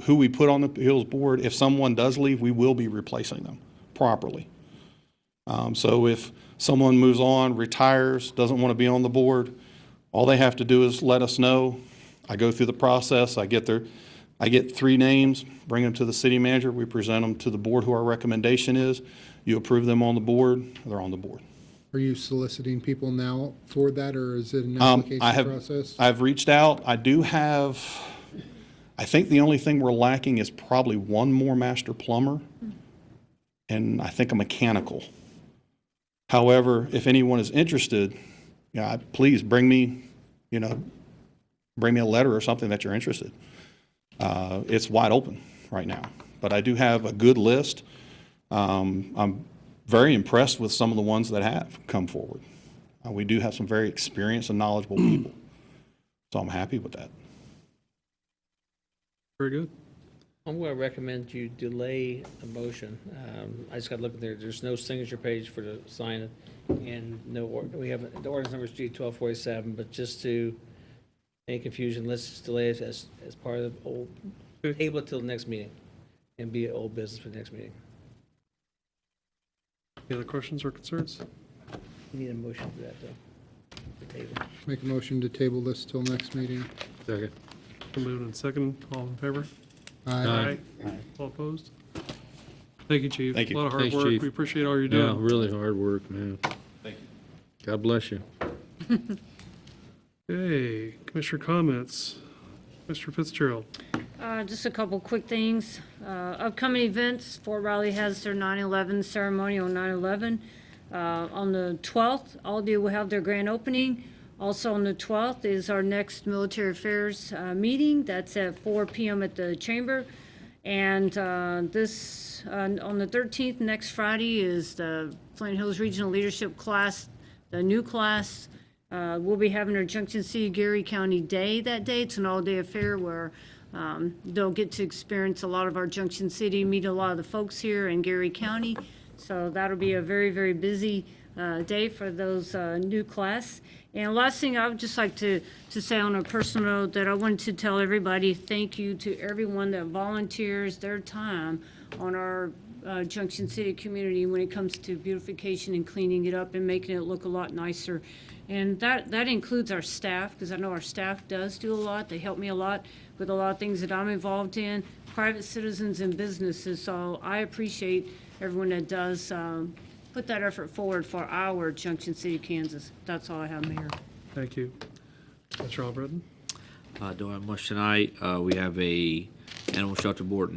who we put on the appeals board, if someone does leave, we will be replacing them properly. So if someone moves on, retires, doesn't want to be on the board, all they have to do is let us know. I go through the process. I get 3 names, bring them to the city manager. We present them to the board who our recommendation is. You approve them on the board, they're on the board. Are you soliciting people now for that, or is it an application process? I've reached out. I think the only thing we're lacking is probably one more master plumber and I think a mechanical. However, if anyone is interested, please bring me a letter or something that you're interested. It's wide open right now, but I do have a good list. I'm very impressed with some of the ones that have come forward. We do have some very experienced and knowledgeable people, so I'm happy with that. Very good. I'm going to recommend you delay a motion. I just got to look at there. There's no signature page for the sign it, and we have the ordinance number is G1247, but just to any confusion, let's just delay it as part of the old, table it till the next meeting, and be an old business for the next meeting. Any other questions or concerns? You need a motion for that, though. The table. Make a motion to table this till next meeting. Second. Moved and second. All in favor? Aye. All opposed? Thank you, Chief. Thank you. A lot of hard Thanks, work. Chief. We appreciate all you're Yeah, doing. really hard work, man. Thank you. God bless you. Okay, Commissioner comments. Mr. Fitzgerald. Just a couple quick things. Upcoming events, Fort Riley has their 9/11 ceremony on 9/11. On the 12th, Aldi will have their grand opening. Also on the 12th is our next military affairs meeting. That's at 4 p.m. at the chamber. And on the 13th, next Friday, is the Flint Hills Regional Leadership class, the new class. We'll be having our Junction City Geary County Day that day. It's an all-day affair where they'll get to experience a lot of our Junction City, meet a lot of the folks here in Geary County. So that'll be a very, very busy day for those new class. And last thing, I would just like to say on a personal note that I wanted to tell everybody, thank you to everyone that volunteers their time on our Junction City community when it comes to beautification and cleaning it up and making it look a lot nicer. And that includes our staff, because I know our staff does do a lot. They help me a lot with a lot of things that I'm involved in, private citizens and businesses. So I appreciate everyone that does put that effort forward for our Junction City, Kansas. That's all I have, Mayor. Thank you. Mr. Albritton. Don't have much tonight. We have a animal shelter board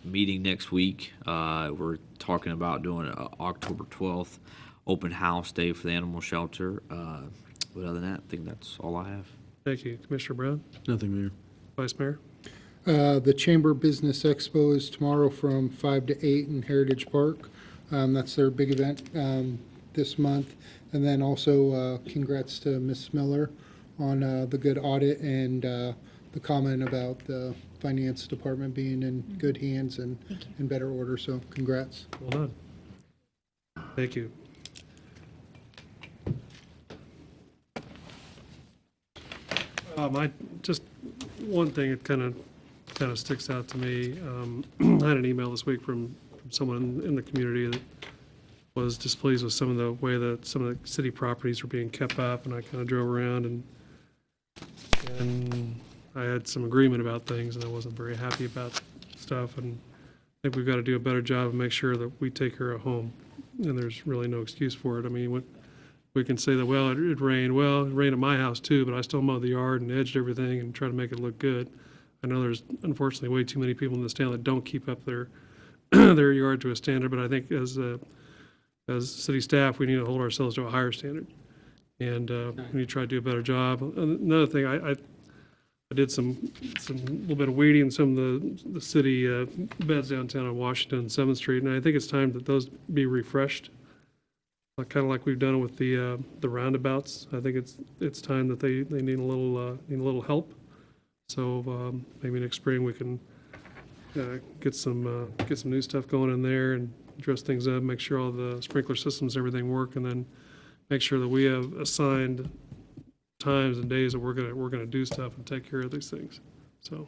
meeting next week. We're talking about doing a October 12th open house day for the animal shelter. But other than that, I think that's all I have. Thank you. Commissioner Brown. Nothing, Mayor. Vice Mayor. The Chamber Business Expo is tomorrow from 5 to 8 in Heritage Park. That's their big event this month. And then also congrats to Ms. Miller on the good audit and the comment about the finance department being in good hands and in better order. So congrats. Well done. Thank you. Just one thing that kind of sticks out to me. I had an email this week from someone in the community that was displeased with some of the way that some of the city properties were being kept up, and I kind of drove around and I had some agreement about things, and I wasn't very happy about stuff, and I think we've got to do a better job of make sure that we take care of home, and there's really no excuse for it. I mean, we can say that, well, it rained. Well, it rained at my house too, but I still mowed the yard and edged everything and tried to make it look good. I know there's unfortunately way too many people in this town that don't keep up their their yard to a standard, but I think as city staff, we need to hold ourselves to a higher standard, and we need to try to do a better job. Another thing, I did some little bit of weeding in some of the city beds downtown on Washington, 7th Street, and I think it's time that those be refreshed. Kind of like we've done with the roundabouts. I think it's time that they need a little help. So maybe next spring we can get some new stuff going in there and dress things up, make sure all the sprinkler systems, everything work, and then make sure that we have assigned times and days that we're gonna do stuff and take care of these things. So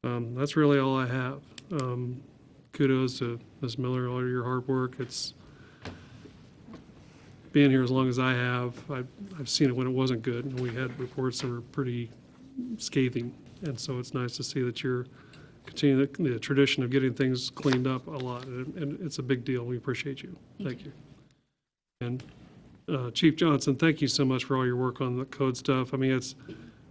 that's really all I have. Kudos to Ms. Miller, all your hard work. It's being here as long as I have, I've seen it when it wasn't good, and we had reports that were pretty scathing, and so it's nice to see that you're continuing the tradition of getting things cleaned up a lot, and it's a big deal. We appreciate you. Thank you. And Chief Johnson, thank you so much for all your work on the code stuff. I mean,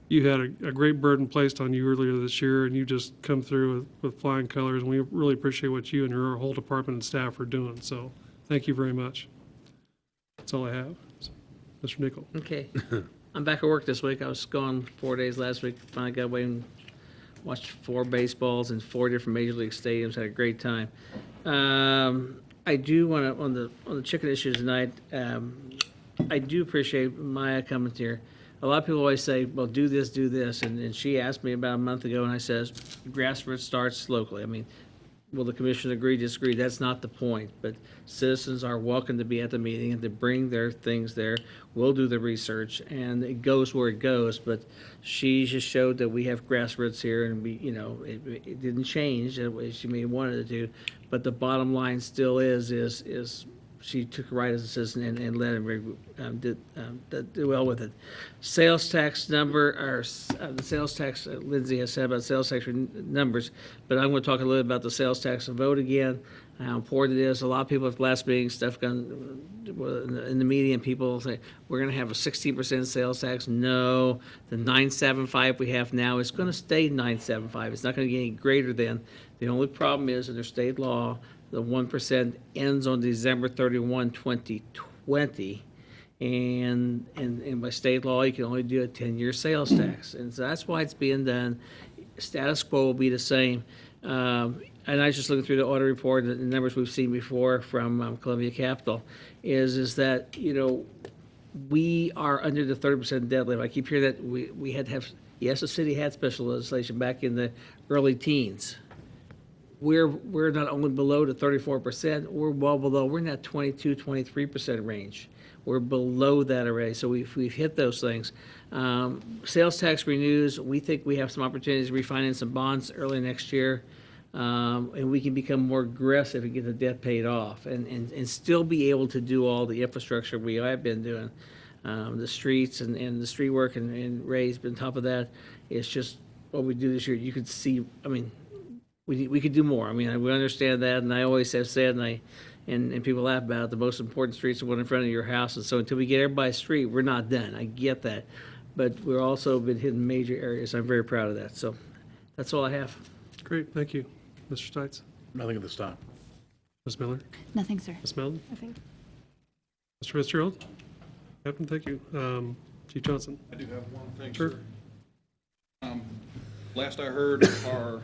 you had a great burden placed on you earlier this year, and you just come through with flying colors, and we really appreciate what you and your whole department and staff are doing. So thank you very much. That's all I have. Mr. Nickel. Okay. I'm back at work this week. I was gone 4 days last week. Finally got away and watched 4 baseballs in 4 different major league stadiums. Had a great time. I do want to, on the chicken issue tonight, I do appreciate Maya coming here. A lot of people always say, well, do this. And she asked me about a month ago, and I says, grassroots starts locally. I mean, will the commission agree, disagree? That's not the point. But citizens are welcome to be at the meeting and to bring their things there. We'll do the research, and it goes where it goes. But she just showed that we have grassroots here, and it didn't change the way she may have wanted it to. But the bottom line still is she took a right as a citizen and led and did well with it. Sales tax number, or the sales tax, Lindsay has said about sales tax numbers, but I'm going to talk a little bit about the sales tax vote again, how important it is. A lot of people at last meeting stuff gone in the media, and people say, we're going to have a 16% sales tax. No, the 9.75 we have now is going to stay 9.75. It's not going to get any greater than. The only problem is under state law, the 1% ends on December 31, 2020, and by state law, you can only do a 10-year sales tax, and so that's why it's being done. Status quo will be the same. And I was just looking through the audit report, and the numbers we've seen before from Columbia Capital is that, we are under the 30% debt limit. I keep hearing that we had to have, yes, the city had special legislation back in the early teens. We're not only below the 34%, we're well below. We're in that 22, 23% range. We're below that already, so we've hit those things. Sales tax renews. We think we have some opportunities to refinance some bonds early next year, and we can become more aggressive and get the debt paid off, and still be able to do all the infrastructure we have been doing, the streets and the street work, and Ray's been on top of that. It's just what we do this year. You could see, I mean, we could do more. I mean, we understand that, and I always have said, and people laugh about it, the most important streets are one in front of your house, and so until we get everybody's street, we're not done. I get that, but we're also been hitting major areas. I'm very proud of that. So that's all I have. Great, thank you. Mr. Stites? Nothing at this time. Ms. Miller? Nothing, sir. Ms. Melton? Nothing. Mr. Fitzgerald? Captain, thank you. Chief Johnson? I do have one thing, Sure. sir. Last I heard, our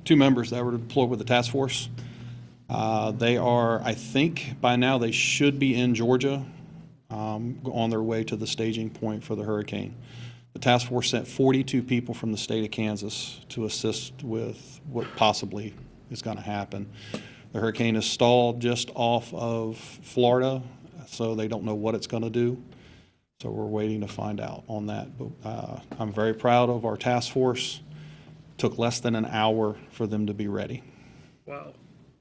2 members that were deployed with the task force They are, I think, by now, they should be in Georgia, on their way to the staging point for the hurricane. The task force sent 42 people from the state of Kansas to assist with what possibly is going to happen. The hurricane is stalled just off of Florida, so they don't know what it's going to do. So we're waiting to find out on that. But I'm very proud of our task force. Took less than an hour for them to be ready. Wow.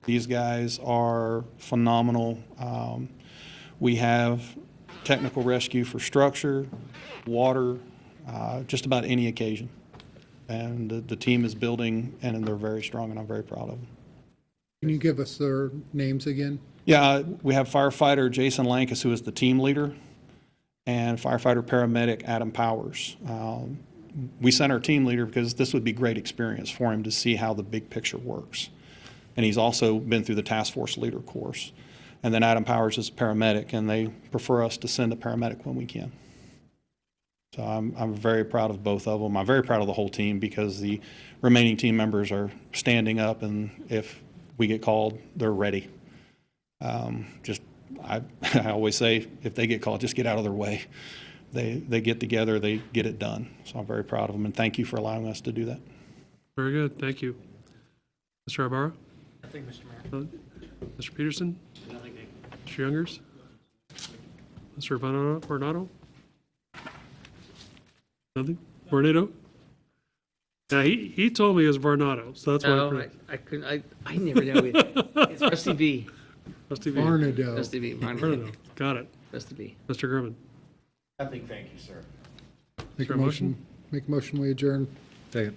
These guys are phenomenal. We have technical rescue for structure, water, just about any occasion. And the team is building, and they're very strong, and I'm very proud of them. Can you give us their names again? Yeah, we have firefighter Jason Lankus, who is the team leader, and firefighter paramedic Adam Powers. We sent our team leader because this would be great experience for him to see how the big picture works. And he's also been through the task force leader course. And then Adam Powers is a paramedic, and they prefer us to send a paramedic when we can. So I'm very proud of both of them. I'm very proud of the whole team because the remaining team members are standing up, and if we get called, they're ready. I always say, if they get called, just get out of their way. They get together, they get it done. So I'm very proud of them, and thank you for allowing us to do that. Very good, thank you. Mr. Ibarra? Thank you, Mr. Mayor. Mr. Peterson? Mr. Youngers? Mr. Varnado? Nothing? Varnado? Yeah, he told me it was Varnado, so that's why. No, I couldn't, I never know. It's Rusty B. Rusty V. Varnado. Rusty B. Varnado, got it. Rusty B. Mr. German? Nothing, thank you, sir. Make there a a motion. Make a motion, we adjourn. Second.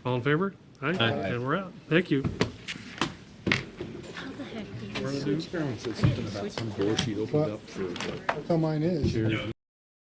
All in favor? Aye. And we're out. Thank you. How the heck do you Experiment said something about some door sheet opened up for. That's how mine is.